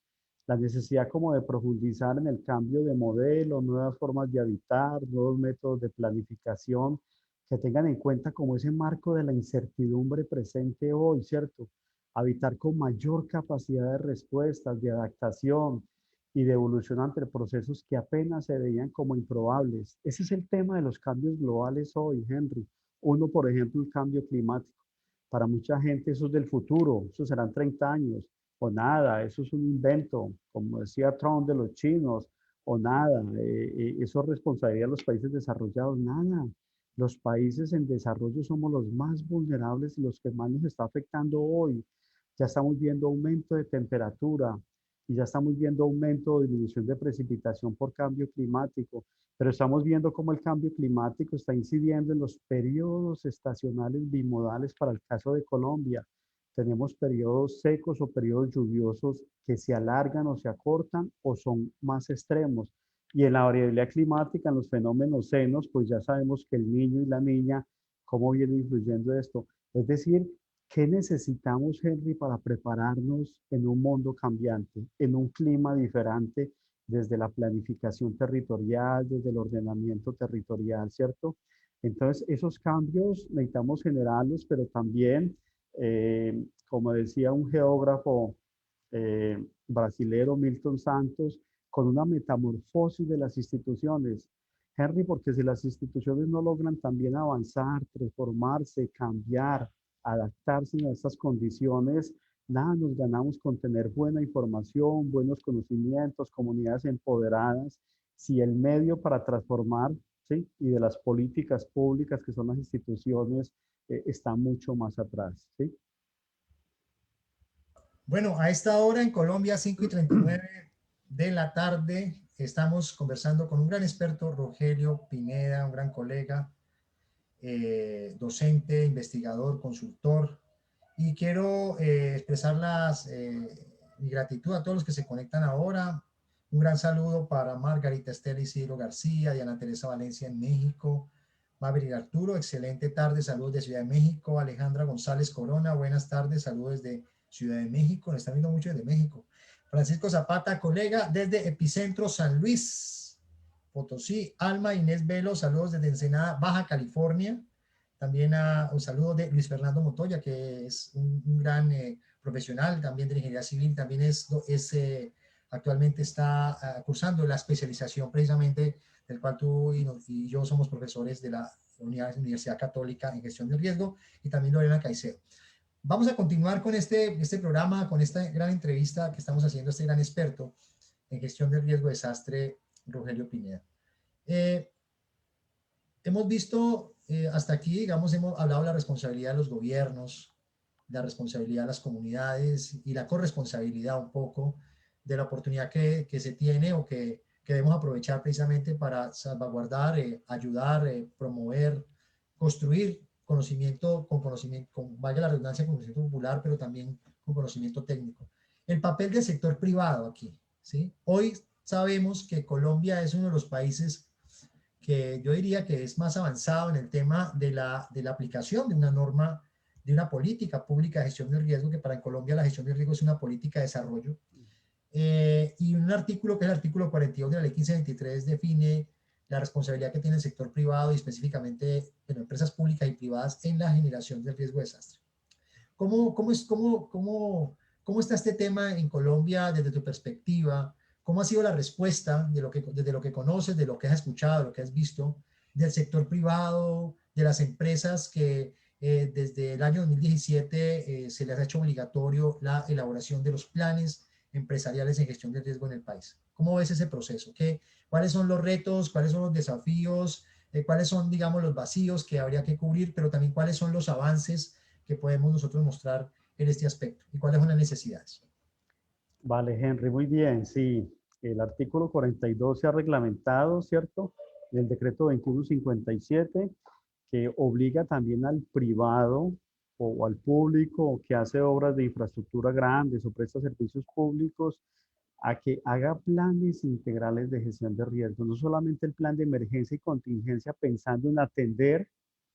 la necesidad como de profundizar en el cambio de modelo, nuevas formas de habitar, nuevos métodos de planificación que tengan en cuenta como ese marco de la incertidumbre presente hoy, ¿cierto? Habitar con mayor capacidad de respuestas, de adaptación y de evolución ante procesos que apenas se veían como improbables. Ese es el tema de los cambios globales hoy, Henry. Uno, por ejemplo, el cambio climático. Para mucha gente eso es del futuro, eso serán 30 años o nada, eso es un invento, como decía Trump de los chinos, o nada, eso es responsabilidad de los países desarrollados, nada. Los países en desarrollo somos los más vulnerables y los que más nos está afectando hoy. Ya estamos viendo aumento de temperatura y ya estamos viendo aumento o disminución de precipitación por cambio climático, pero estamos viendo cómo el cambio climático está incidiendo en los periodos estacionales bimodales para el caso de Colombia. Tenemos periodos secos o periodos lluviosos que se alargan o se acortan o son más extremos. Y en la variabilidad climática, en los fenómenos senos, pues ya sabemos que el niño y la niña, cómo viene influyendo esto. Es decir, ¿qué necesitamos, Henry, para prepararnos en un mundo cambiante, en un clima diferente, desde la planificación territorial, desde el ordenamiento territorial, ¿cierto? Entonces, esos cambios necesitamos generarlos, pero también como decía un geógrafo brasilero, Milton Santos, con una metamorfosis de las instituciones. Henry, porque si las instituciones no logran también avanzar, transformarse, cambiar, adaptarse a estas condiciones, nada nos ganamos con tener buena información, buenos conocimientos, comunidades empoderadas, si el medio para transformar, ¿sí? Y de las políticas públicas que son las instituciones, está mucho más atrás, ¿sí? Bueno, a esta hora en Colombia, 5:39 de la tarde, estamos conversando con un gran experto, Rogelio Pineda, un gran colega, docente, investigador, consultor, y quiero expresar mi gratitud a todos los que se conectan ahora. Un gran saludo para Margarita Estela Isidro García, Diana Teresa Valencia en México, Maverick Arturo, excelente tarde, saludos de Ciudad de México, Alejandra González Corona, buenas tardes, saludos de Ciudad de México, nos están viendo mucho desde México. Francisco Zapata, colega, desde Epicentro San Luis Potosí. Alma Inés Velo, saludos desde Ensenada, Baja California. También un saludo de Luis Fernando Montoya, que es un gran profesional también de ingeniería civil, también actualmente está cursando la especialización precisamente del cual tú y yo somos profesores de la Universidad Católica en Gestión de Riesgo, y también Lorena Caicedo. Vamos a continuar con este programa, con esta gran entrevista que estamos haciendo a este gran experto en gestión de riesgo desastre, Rogelio Pineda. Hemos visto hasta aquí, digamos, hemos hablado de la responsabilidad de los gobiernos, la responsabilidad de las comunidades y la corresponsabilidad un poco de la oportunidad que se tiene o que debemos aprovechar precisamente para salvaguardar, ayudar, promover, construir conocimiento, valga la redundancia, con conocimiento popular, pero también con conocimiento técnico. El papel del sector privado aquí, ¿sí? Hoy sabemos que Colombia es uno de los países que yo diría que es más avanzado en el tema de la aplicación de una norma, de una política pública de gestión del riesgo, que para Colombia la gestión del riesgo es una política de desarrollo. Y un artículo que es el artículo 42 de la ley 1523 define la responsabilidad que tiene el sector privado y específicamente bueno, empresas públicas y privadas en la generación del riesgo de desastre. ¿Cómo está este tema en Colombia desde tu perspectiva? ¿Cómo ha sido la respuesta desde lo que conoces, de lo que has escuchado, de lo que has visto, del sector privado, de las empresas que desde el año 2017 se les ha hecho obligatorio la elaboración de los planes empresariales en gestión de riesgo en el país? ¿Cómo ves ese proceso? ¿Cuáles son los retos? ¿Cuáles son los desafíos? ¿Cuáles son, digamos, los vacíos que habría que cubrir? Pero también cuáles son los avances que podemos nosotros mostrar en este aspecto y cuáles son las necesidades. Vale, Henry, muy bien. Sí, el artículo 42 se ha reglamentado, ¿cierto? En el decreto 2157, que obliga también al privado o al público que hace obras de infraestructura grandes o presta servicios públicos a que haga planes integrales de gestión de riesgos, no solamente el plan de emergencia y contingencia pensando en atender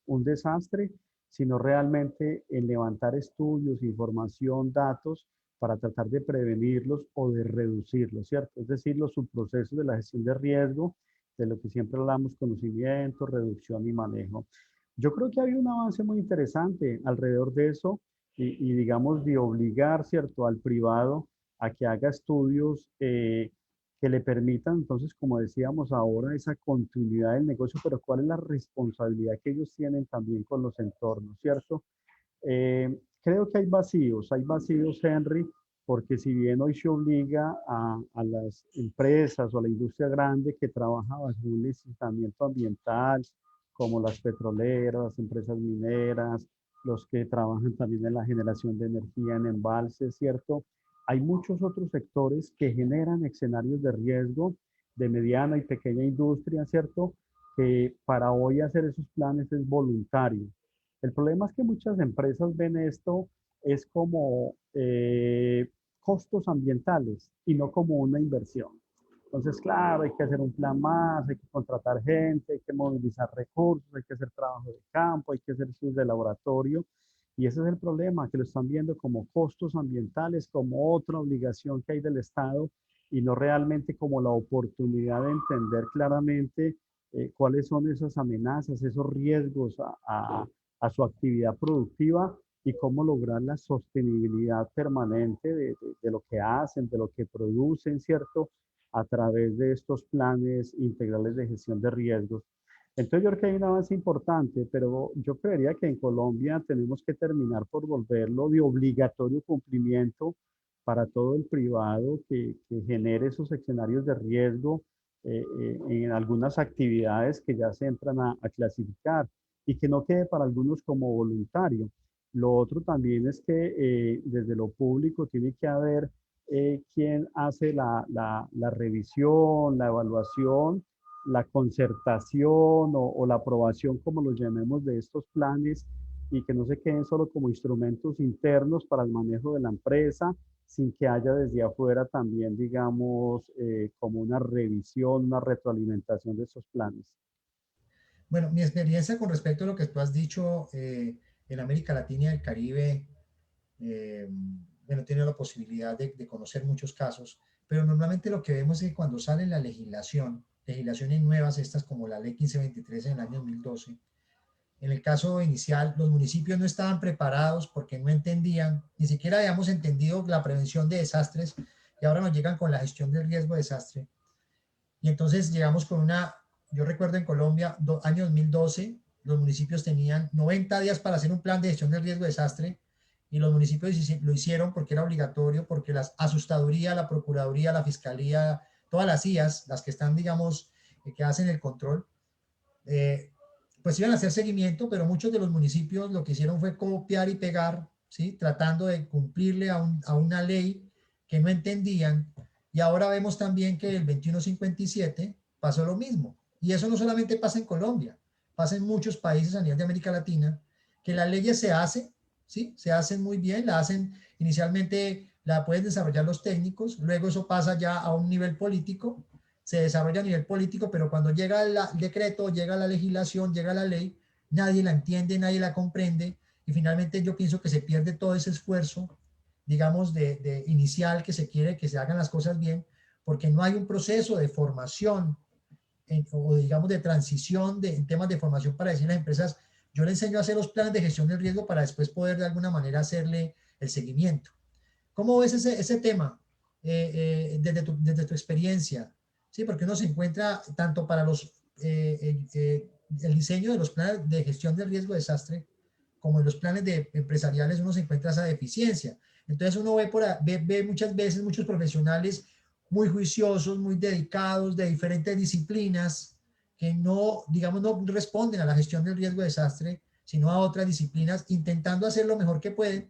un desastre, sino realmente en levantar estudios, información, datos para tratar de prevenirlos o de reducirlos, ¿cierto? Es decir, los subprocesos de la gestión de riesgo, de lo que siempre hablamos, conocimiento, reducción y manejo. Yo creo que hay un avance muy interesante alrededor de eso y digamos de obligar, ¿cierto?, al privado a que haga estudios que le permitan, entonces, como decíamos ahora, esa continuidad del negocio, pero cuál es la responsabilidad que ellos tienen también con los entornos, ¿cierto? Creo que hay vacíos, Henry, porque si bien hoy se obliga a las empresas o a la industria grande que trabaja bajo un licenciamiento ambiental, como las petroleras, las empresas mineras, los que trabajan también en la generación de energía en embalses, ¿cierto? Hay muchos otros sectores que generan escenarios de riesgo de mediana y pequeña industria, ¿cierto? Que para hoy hacer esos planes es voluntario. El problema es que muchas empresas ven esto es como costos ambientales y no como una inversión. Entonces, claro, hay que hacer un plan más, hay que contratar gente, hay que movilizar recursos, hay que hacer trabajo de campo, hay que hacer estudios de laboratorio. Y ese es el problema, que lo están viendo como costos ambientales, como otra obligación que hay del Estado y no realmente como la oportunidad de entender claramente cuáles son esas amenazas, esos riesgos a su actividad productiva y cómo lograr la sostenibilidad permanente de lo que hacen, de lo que producen, ¿cierto? A través de estos planes integrales de gestión de riesgos. Entonces yo creo que hay un avance importante, pero yo creería que en Colombia tenemos que terminar por volverlo de obligatorio cumplimiento para todo el privado que genere esos escenarios de riesgo en algunas actividades que ya se entran a clasificar y que no quede para algunos como voluntario. Lo otro también es que desde lo público tiene que haber quien hace la revisión, la evaluación, la concertación o la aprobación, como lo llamemos, de estos planes y que no se queden solo como instrumentos internos para el manejo de la empresa, sin que haya desde afuera también, digamos, como una revisión, una retroalimentación de esos planes. Bueno, mi experiencia con respecto a lo que tú has dicho en América Latina y el Caribe, bueno, he tenido la posibilidad de conocer muchos casos, pero normalmente lo que vemos es que cuando sale la legislación, legislaciones nuevas, estas como la ley 1523 en el año 2012, en el caso inicial, los municipios no estaban preparados porque no entendían, ni siquiera habíamos entendido la prevención de desastres y ahora nos llegan con la gestión del riesgo de desastre. Y entonces llegamos con una, yo recuerdo en Colombia, año 2012, los municipios tenían 90 días para hacer un plan de gestión del riesgo de desastre y los municipios lo hicieron porque era obligatorio, porque la asustaduría, la procuraduría, la fiscalía, todas las IAS, las que están, digamos, que hacen el control, eh, pues iban a hacer seguimiento, pero muchos de los municipios lo que hicieron fue copiar y pegar, ¿sí? Tratando de cumplirle a una ley que no entendían. Y ahora vemos también que el 2157 pasó lo mismo. Y eso no solamente pasa en Colombia, pasa en muchos países a nivel de América Latina, que las leyes se hacen, ¿sí? Se hacen muy bien, la hacen inicialmente, la pueden desarrollar los técnicos, luego eso pasa ya a un nivel político, se desarrolla a nivel político, pero cuando llega el decreto, llega la legislación, llega la ley, nadie la entiende, nadie la comprende, y finalmente yo pienso que se pierde todo ese esfuerzo, digamos, de inicial que se quiere que se hagan las cosas bien, porque no hay un proceso de formación o digamos de transición en temas de formación para decir a las empresas, yo le enseño a hacer los planes de gestión del riesgo para después poder de alguna manera hacerle el seguimiento. ¿Cómo ves ese tema? desde tu experiencia, ¿sí? Porque uno se encuentra tanto para el diseño de los planes de gestión del riesgo de desastre, como en los planes empresariales, uno se encuentra esa deficiencia. Entonces uno ve muchas veces muchos profesionales muy juiciosos, muy dedicados, de diferentes disciplinas, que no, digamos, no responden a la gestión del riesgo de desastre, sino a otras disciplinas, intentando hacer lo mejor que pueden,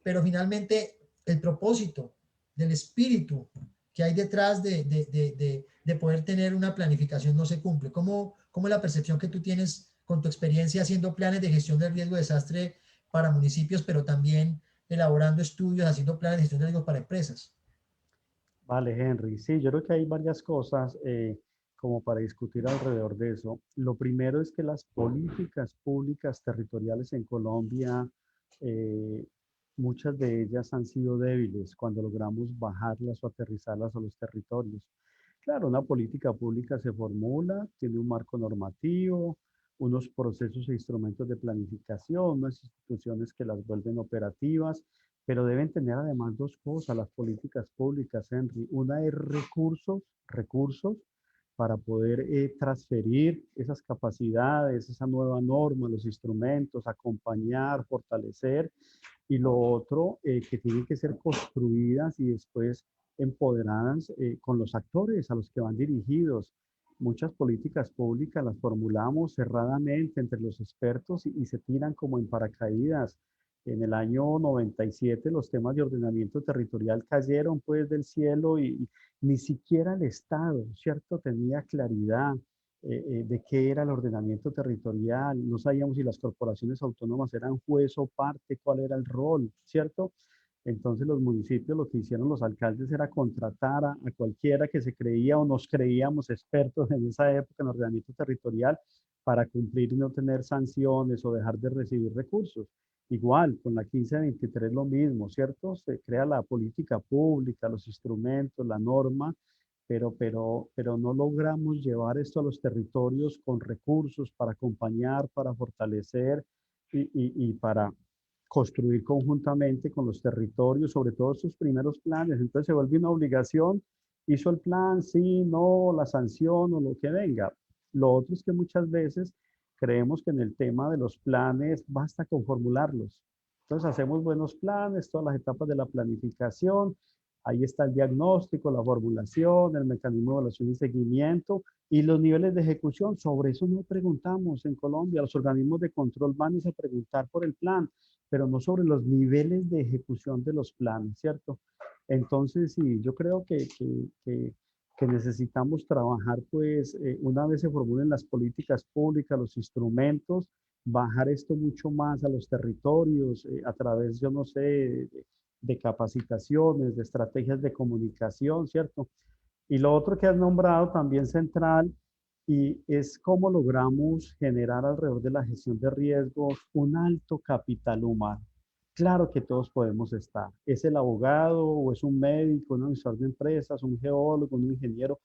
pero finalmente el propósito del espíritu que hay detrás de poder tener una planificación no se cumple. ¿Cómo es la percepción que tú tienes con tu experiencia haciendo planes de gestión del riesgo de desastre para municipios, pero también elaborando estudios, haciendo planes de gestión de riesgos para empresas? Vale, Henry. Sí, yo creo que hay varias cosas como para discutir alrededor de eso. Lo primero es que las políticas públicas territoriales en Colombia, eh, muchas de ellas han sido débiles cuando logramos bajarlas o aterrizarlas a los territorios. Claro, una política pública se formula, tiene un marco normativo, unos procesos e instrumentos de planificación, unas instituciones que las vuelven operativas, pero deben tener además dos cosas, las políticas públicas, Henry. Una es recursos para poder transferir esas capacidades, esa nueva norma, los instrumentos, acompañar, fortalecer. Y lo otro, que tienen que ser construidas y después empoderadas con los actores a los que van dirigidos. Muchas políticas públicas las formulamos cerradamente entre los expertos y se tiran como en paracaídas. En el año 97 los temas de ordenamiento territorial cayeron pues del cielo y ni siquiera el Estado, ¿cierto? Tenía claridad de qué era el ordenamiento territorial. No sabíamos si las corporaciones autónomas eran juez o parte, cuál era el rol, ¿cierto? Entonces los municipios lo que hicieron los alcaldes era contratar a cualquiera que se creía o nos creíamos expertos en esa época en ordenamiento territorial para cumplir y no tener sanciones o dejar de recibir recursos. Igual, con la 1523 lo mismo, ¿cierto? Se crea la política pública, los instrumentos, la norma, pero no logramos llevar esto a los territorios con recursos para acompañar, para fortalecer y para construir conjuntamente con los territorios, sobre todo sus primeros planes. Entonces se vuelve una obligación, hizo el plan, sí, no, la sanción o lo que venga. Lo otro es que muchas veces creemos que en el tema de los planes basta con formularlos. Entonces hacemos buenos planes, todas las etapas de la planificación, ahí está el diagnóstico, la formulación, el mecanismo de evaluación y seguimiento y los niveles de ejecución. Sobre eso no preguntamos en Colombia. Los organismos de control van a preguntar por el plan, pero no sobre los niveles de ejecución de los planes, ¿cierto? Entonces, sí, yo creo que necesitamos trabajar, pues, una vez se formulen las políticas públicas, los instrumentos, bajar esto mucho más a los territorios, a través, yo no sé, de capacitaciones, de estrategias de comunicación, ¿cierto? Y lo otro que has nombrado también central y es cómo logramos generar alrededor de la gestión de riesgos un alto capital humano. Claro que todos podemos estar. Es el abogado o es un médico, un administrador de empresas, un geólogo, un ingeniero.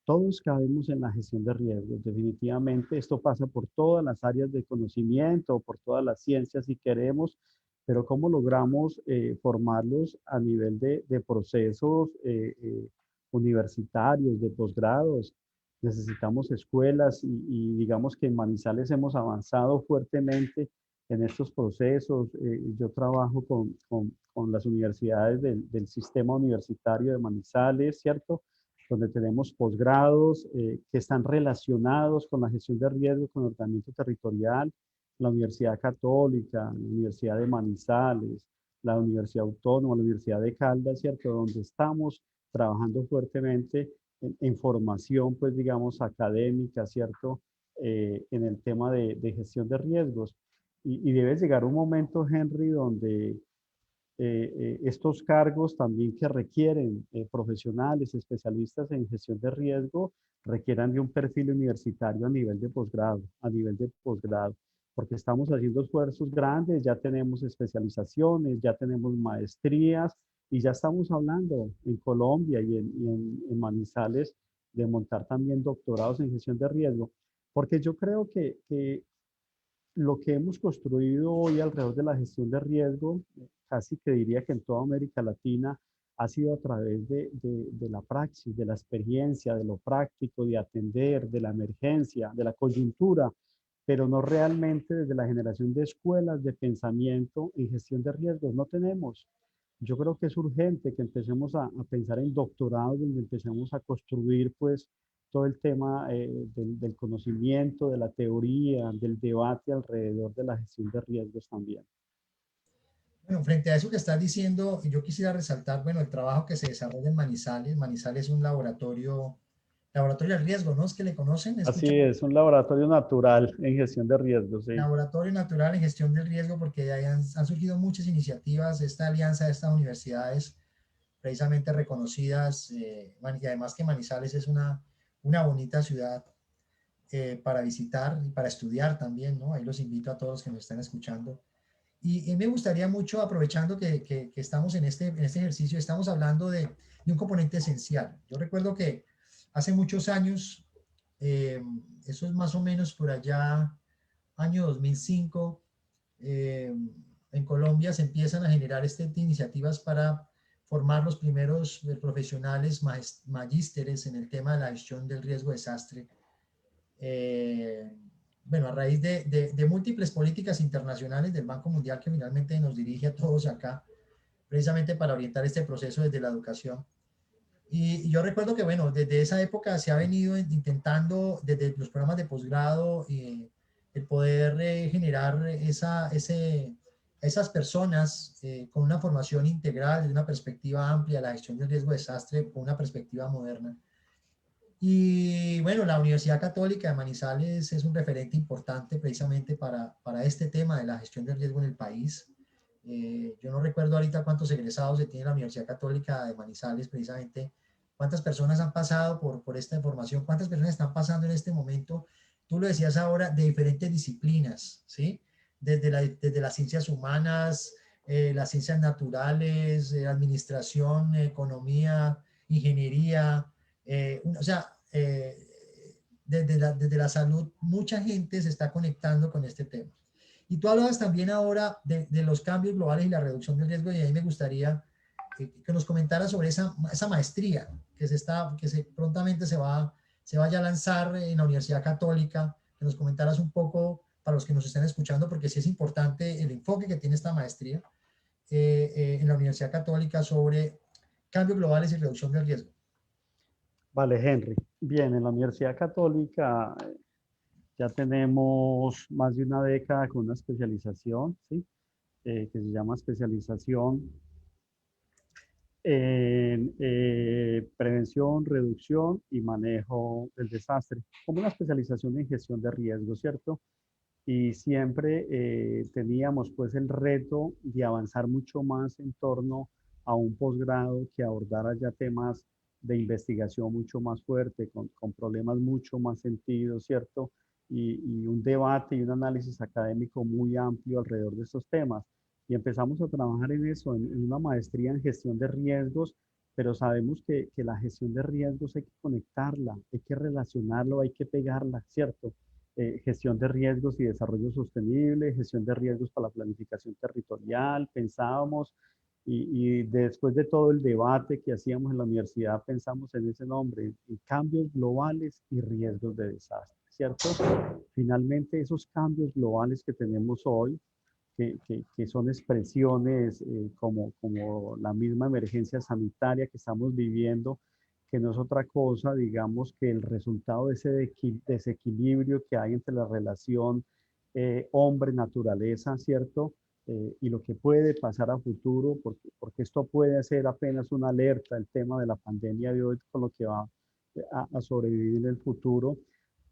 Todos cabemos en la gestión de riesgos. Definitivamente esto pasa por todas las áreas de conocimiento, por todas las ciencias si queremos, pero cómo logramos formarlos a nivel de procesos universitarios, de posgrados. Necesitamos escuelas digamos que en Manizales hemos avanzado fuertemente en estos procesos. Yo trabajo con las universidades del sistema universitario de Manizales, ¿cierto? Donde tenemos posgrados que están relacionados con la gestión de riesgo, con el ordenamiento territorial, la Universidad Católica, la Universidad de Manizales, la Universidad Autónoma, la Universidad de Caldas, ¿cierto? Donde estamos trabajando fuertemente en formación, pues digamos, académica, ¿cierto? En el tema de gestión de riesgos. Y debe llegar un momento, Henry, donde estos cargos también que requieren profesionales, especialistas en gestión de riesgo, requieran de un perfil universitario a nivel de posgrado, porque estamos haciendo esfuerzos grandes, ya tenemos especializaciones, ya tenemos maestrías y ya estamos hablando en Colombia y en Manizales de montar también doctorados en gestión de riesgo, porque yo creo que lo que hemos construido hoy alrededor de la gestión de riesgo, casi que diría que en toda América Latina, ha sido a través de la praxis, de la experiencia, de lo práctico, de atender, de la emergencia, de la coyuntura, pero no realmente desde la generación de escuelas de pensamiento en gestión de riesgos. No tenemos. Yo creo que es urgente que empecemos a pensar en doctorados donde empecemos a construir pues todo el tema del conocimiento, de la teoría, del debate alrededor de la gestión de riesgos también. Bueno, frente a eso que estás diciendo, yo quisiera resaltar, bueno, el trabajo que se desarrolla en Manizales. Manizales es un laboratorio de riesgo, ¿no? Es que le conocen, Así escuchan. es, un laboratorio natural en gestión de riesgos, sí. Laboratorio Natural en Gestión del Riesgo, porque de ahí han surgido muchas iniciativas, esta alianza de estas universidades precisamente reconocidas, y además que Manizales es una bonita ciudad para visitar y para estudiar también, ¿no? Ahí los invito a todos los que nos están escuchando. Y me gustaría mucho, aprovechando que estamos en este ejercicio, estamos hablando de un componente esencial. Yo recuerdo que hace muchos años, eh, eso es más o menos por allá, año 2005, eh, en Colombia se empiezan a generar iniciativas para formar los primeros profesionales magísteres en el tema de la gestión del riesgo desastre. Eh, bueno, a raíz de múltiples políticas internacionales del Banco Mundial que finalmente nos dirige a todos acá, precisamente para orientar este proceso desde la educación. Y yo recuerdo que, bueno, desde esa época se ha venido intentando, desde los programas de posgrado, el poder generar esas personas con una formación integral, de una perspectiva amplia, la gestión del riesgo de desastre, con una perspectiva moderna. Y bueno, la Universidad Católica de Manizales es un referente importante precisamente para este tema de la gestión del riesgo en el país. Yo no recuerdo ahorita cuántos egresados se tiene la Universidad Católica de Manizales, precisamente cuántas personas han pasado por esta formación, cuántas personas están pasando en este momento. Tú lo decías ahora, de diferentes disciplinas, ¿sí? Desde las ciencias humanas, las ciencias naturales, administración, economía, ingeniería, o sea, desde la salud, mucha gente se está conectando con este tema. Y tú hablabas también ahora de los cambios globales y la reducción del riesgo, y ahí me gustaría que nos comentaras sobre esa maestría prontamente se vaya a lanzar en la Universidad Católica, que nos comentaras un poco para los que nos están escuchando, porque sí es importante el enfoque que tiene esta maestría en la Universidad Católica sobre cambios globales y reducción del riesgo. Vale, Henry. Bien, en la Universidad Católica ya tenemos más de una década con una especialización, ¿sí? Que se llama especialización en prevención, reducción y manejo del desastre, como una especialización en gestión de riesgos, ¿cierto? Y siempre teníamos pues el reto de avanzar mucho más en torno a un posgrado que abordara ya temas de investigación mucho más fuerte, con problemas mucho más sentidos, ¿cierto? Y un debate y un análisis académico muy amplio alrededor de estos temas. Y empezamos a trabajar en eso, en una maestría en gestión de riesgos, pero sabemos que la gestión de riesgos hay que conectarla, hay que relacionarlo, hay que pegarla, ¿cierto? Gestión de riesgos y desarrollo sostenible, gestión de riesgos para la planificación territorial, pensábamos, y después de todo el debate que hacíamos en la universidad, pensamos en ese nombre, en cambios globales y riesgos de desastre, ¿cierto? Finalmente, esos cambios globales que tenemos hoy, que son expresiones como la misma emergencia sanitaria que estamos viviendo, que no es otra cosa, digamos, que el resultado de ese desequilibrio que hay entre la relación hombre-naturaleza, ¿cierto? Y lo que puede pasar a futuro, porque esto puede ser apenas una alerta, el tema de la pandemia de hoy, con lo que va a sobrevivir en el futuro.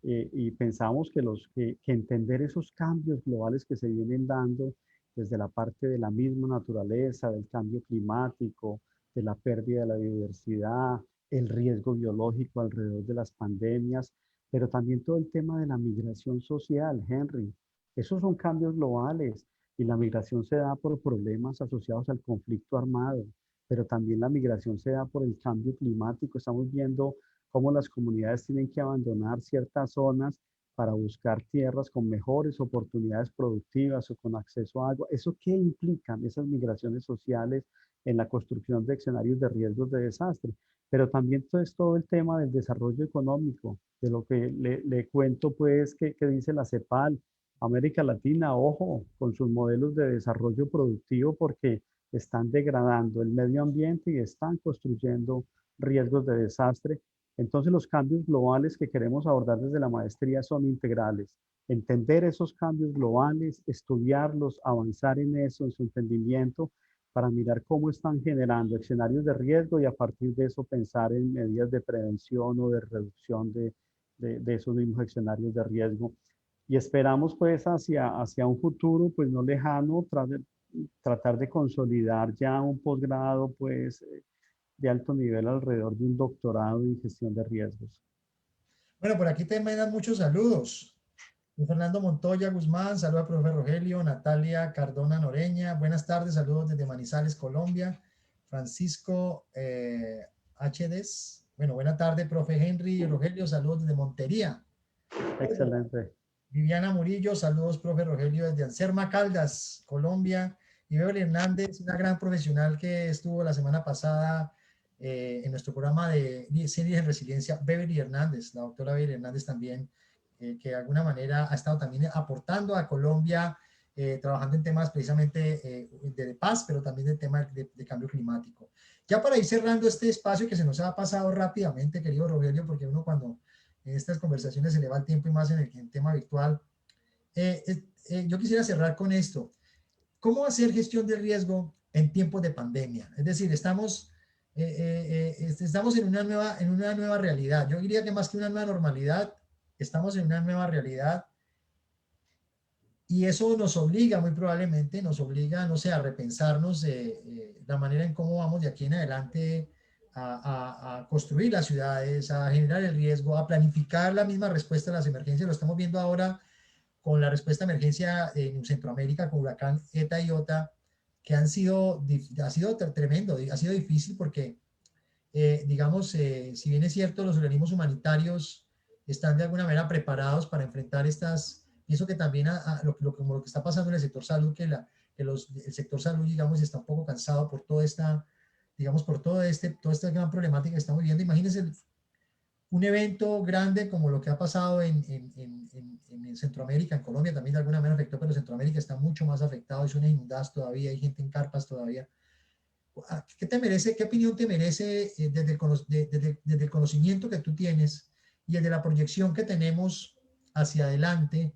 Y pensamos que entender esos cambios globales que se vienen dando desde la parte de la misma naturaleza, del cambio climático, de la pérdida de la biodiversidad, el riesgo biológico alrededor de las pandemias, pero también todo el tema de la migración social, Henry. Esos son cambios globales y la migración se da por problemas asociados al conflicto armado, pero también la migración se da por el cambio climático. Estamos viendo cómo las comunidades tienen que abandonar ciertas zonas para buscar tierras con mejores oportunidades productivas o con acceso a agua. ¿Eso qué implican esas migraciones sociales en la construcción de escenarios de riesgos de desastre. Pero también es todo el tema del desarrollo económico, de lo que le cuento pues que dice la CEPAL. América Latina, ojo, con sus modelos de desarrollo productivo porque están degradando el medio ambiente y están construyendo riesgos de desastre. Entonces los cambios globales que queremos abordar desde la maestría son integrales. Entender esos cambios globales, estudiarlos, avanzar en eso, en su entendimiento, para mirar cómo están generando escenarios de riesgo y a partir de eso pensar en medidas de prevención o de reducción de esos mismos escenarios de riesgo. Y esperamos pues hacia un futuro pues no lejano tratar de consolidar ya un posgrado pues de alto nivel alrededor de un doctorado en gestión de riesgos. Bueno, por aquí te mandan muchos saludos. Fernando Montoya Guzmán, saludos al profe Rogelio, Natalia Cardona Noreña, buenas tardes, saludos desde Manizales, Colombia. Francisco HDs, bueno, buena tarde, profe Henry y Rogelio, saludos desde Montería. Excelente. Viviana Murillo, saludos, profe Rogelio, desde Anserma Caldas, Colombia. Y Beverly Hernández, una gran profesional que estuvo la semana pasada en nuestro programa de series en resiliencia. Beverly Hernández, la doctora Beverly Hernández también, que de alguna manera ha estado también aportando a Colombia, trabajando en temas precisamente de paz, pero también de temas de cambio climático. Ya para ir cerrando este espacio que se nos ha pasado rápidamente, querido Rogelio, porque uno cuando en estas conversaciones se le va el tiempo y más en el tema virtual. Yo quisiera cerrar con esto. ¿Cómo hacer gestión de riesgo en tiempos de pandemia? Es decir, estamos en una nueva realidad. Yo diría que más que una nueva normalidad, estamos en una nueva realidad y eso nos obliga, muy probablemente, nos obliga, no sé, a repensarnos la manera en cómo vamos de aquí en adelante a construir las ciudades, a generar el riesgo, a planificar la misma respuesta a las emergencias. Lo estamos viendo ahora con la respuesta a emergencia en Centroamérica, con huracán ETA y OTA, que ha sido tremendo, ha sido difícil porque, digamos, si bien es cierto, los organismos humanitarios están de alguna manera preparados para enfrentar estas, pienso que también como lo que está pasando en el sector salud, el sector salud, digamos, está un poco cansado por toda esta, digamos, por toda esta gran problemática que estamos viviendo. Imagínense un evento grande como lo que ha pasado en Centroamérica, en Colombia también de alguna manera afectó, pero Centroamérica está mucho más afectado, hay zonas inundadas todavía, hay gente en carpas todavía. ¿Qué te merece, qué opinión te merece desde el conocimiento que tú tienes y desde la proyección que tenemos hacia adelante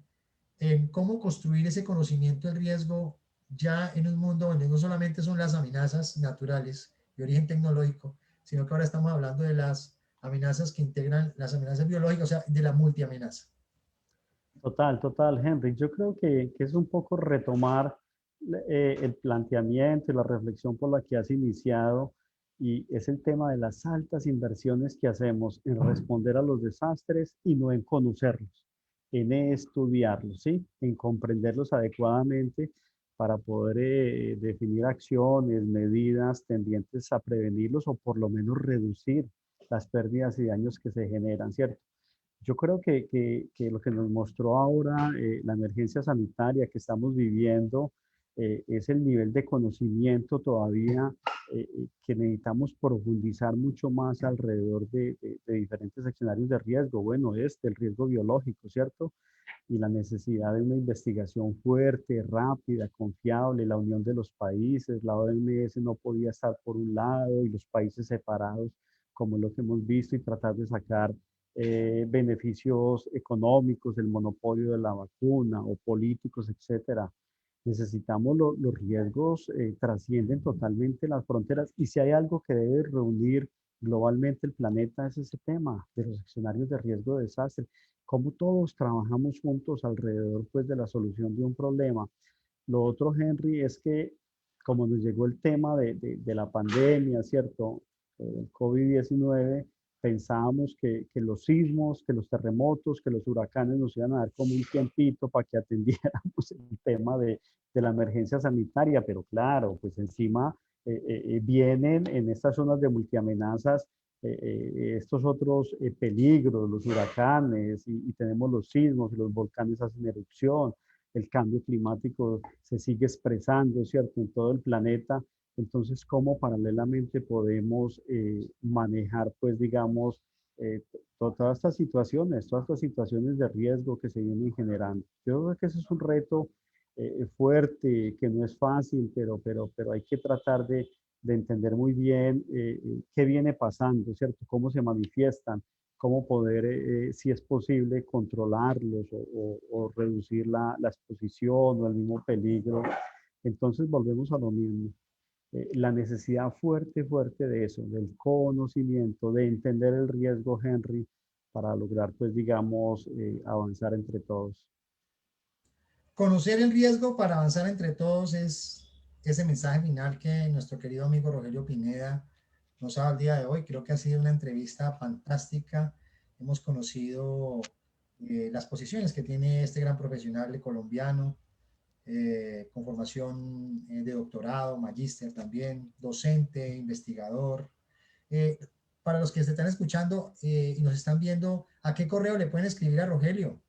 en cómo construir ese conocimiento del riesgo ya en un mundo donde no solamente son las amenazas naturales de origen tecnológico, sino que ahora estamos hablando de las amenazas que integran las amenazas biológicas, o sea, de la multiamenaza? Total, total, Henry. Yo creo que es un poco retomar el planteamiento y la reflexión por la que has iniciado y es el tema de las altas inversiones que hacemos en responder a los desastres y no en conocerlos, en estudiarlos, ¿sí? En comprenderlos adecuadamente para poder definir acciones, medidas tendientes a prevenirlos o por lo menos reducir las pérdidas y daños que se generan, ¿cierto? Yo creo que lo que nos mostró ahora la emergencia sanitaria que estamos viviendo es el nivel de conocimiento todavía que necesitamos profundizar mucho más alrededor de diferentes escenarios de riesgo. Bueno, el riesgo biológico, ¿cierto? Y la necesidad de una investigación fuerte, rápida, confiable, la unión de los países, la OMS no podía estar por un lado y los países separados, como lo que hemos visto, y tratar de sacar beneficios económicos, el monopolio de la vacuna o políticos, etcétera. Necesitamos los riesgos, trascienden totalmente las fronteras y si hay algo que debe reunir globalmente el planeta es ese tema de los escenarios de riesgo de desastre, cómo todos trabajamos juntos alrededor pues de la solución de un problema. Lo otro, Henry, es que como nos llegó el tema de la pandemia, ¿cierto? El COVID-19, pensábamos que los sismos, que los terremotos, que los huracanes nos iban a dar como un tiempito para que atendiéramos el tema de la emergencia sanitaria, pero claro, pues encima vienen en estas zonas de multiamenazas estos otros peligros, los huracanes, y tenemos los sismos y los volcanes hacen erupción, el cambio climático se sigue expresando, ¿cierto?, en todo el planeta. Entonces, ¿cómo paralelamente podemos manejar, pues, digamos, todas todas estas situaciones de riesgo que se vienen generando? Yo creo que ese es un reto fuerte, que no es fácil, pero hay que tratar de entender muy bien qué viene pasando, ¿cierto? Cómo se manifiestan, cómo poder, si es posible, controlarlos o reducir la exposición o el mismo peligro. Entonces volvemos a lo mismo. La necesidad fuerte, fuerte de eso, del conocimiento, de entender el riesgo, Henry, para lograr, pues, digamos, avanzar entre todos. Conocer el riesgo para avanzar entre todos es ese mensaje final que nuestro querido amigo Rogelio Pineda nos ha dado el día de hoy. Creo que ha sido una entrevista fantástica. Hemos conocido las posiciones que tiene este gran profesional colombiano, con formación de doctorado, magíster también, docente, investigador. Eh, para los que se están escuchando y nos están viendo, ¿a qué correo le pueden escribir a Rogelio?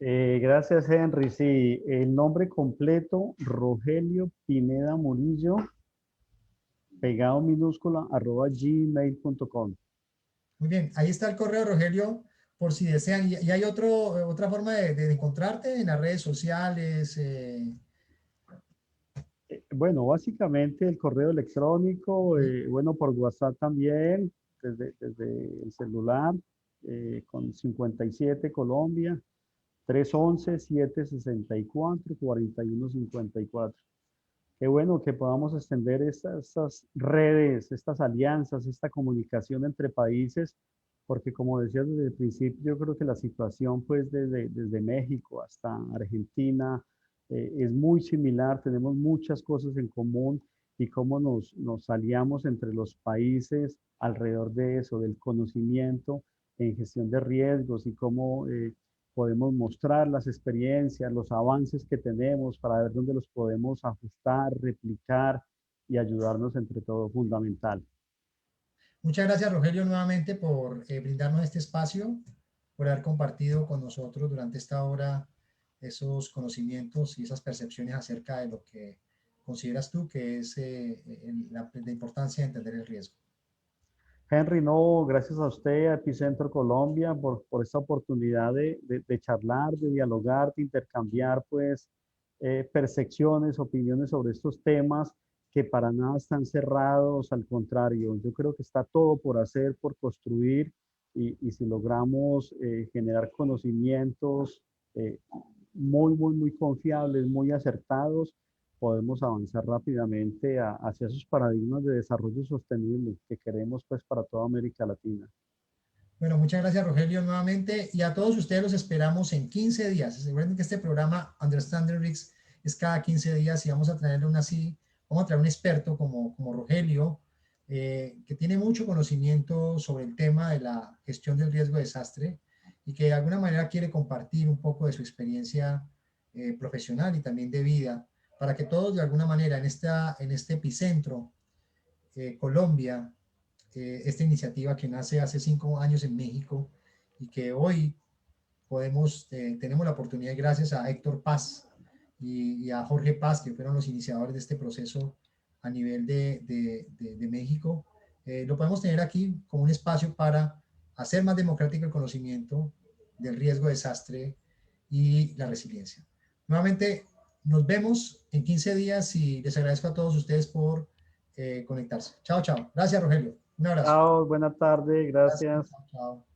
Gracias, Henry. Sí, el nombre completo, Rogelio Pineda Murillo, pegado minúscula, @gmail.com. Muy bien, ahí está el correo, Rogelio, por si desean. Y hay otra forma de encontrarte en las redes sociales. Bueno, básicamente el correo electrónico, ¿Sí? bueno, por WhatsApp también, desde el celular, con 57 Colombia, 311-764-4154. Qué bueno que podamos extender estas redes, estas alianzas, esta comunicación entre países, porque como decía desde el principio, yo creo que la situación pues desde México hasta Argentina es muy similar, tenemos muchas cosas en común y cómo nos aliamos entre los países alrededor de eso, del conocimiento en gestión de riesgos y cómo podemos mostrar las experiencias, los avances que tenemos para ver dónde los podemos ajustar, replicar y ayudarnos entre todos, fundamental. Muchas gracias, Rogelio, nuevamente por brindarnos este espacio, por haber compartido con nosotros durante esta hora esos conocimientos y esas percepciones acerca de lo que consideras tú que es la importancia de entender el riesgo. Henry, no, gracias a usted, a Epicentro Colombia, por esta oportunidad de charlar, de dialogar, de intercambiar, pues, percepciones, opiniones sobre estos temas que para nada están cerrados, al contrario, yo creo que está todo por hacer, por construir, y si logramos generar conocimientos muy confiables, muy acertados, podemos avanzar rápidamente hacia esos paradigmas de desarrollo sostenible que queremos pues para toda América Latina. Bueno, muchas gracias, Rogelio, nuevamente. Y a todos ustedes los esperamos en 15 días. Recuerden que este programa, Understanding Risks, es cada 15 días y vamos a traerle vamos a traer un experto como Rogelio, que tiene mucho conocimiento sobre el tema de la gestión del riesgo de desastre y que de alguna manera quiere compartir un poco de su experiencia profesional y también de vida, para que todos de alguna manera en este epicentro, Colombia, esta iniciativa que nace hace 5 años en México y que hoy tenemos la oportunidad, gracias a Héctor Paz y a Jorge Paz, que fueron los iniciadores de este proceso a nivel de México, lo podemos tener aquí como un espacio para hacer más democrático el conocimiento del riesgo de desastre y la resiliencia. Nuevamente, nos vemos en 15 días y les agradezco a todos ustedes por conectarse. Chao, chao. Gracias, Rogelio. Un abrazo. Chao, buena tarde, Gracias. gracias. Chao, chao.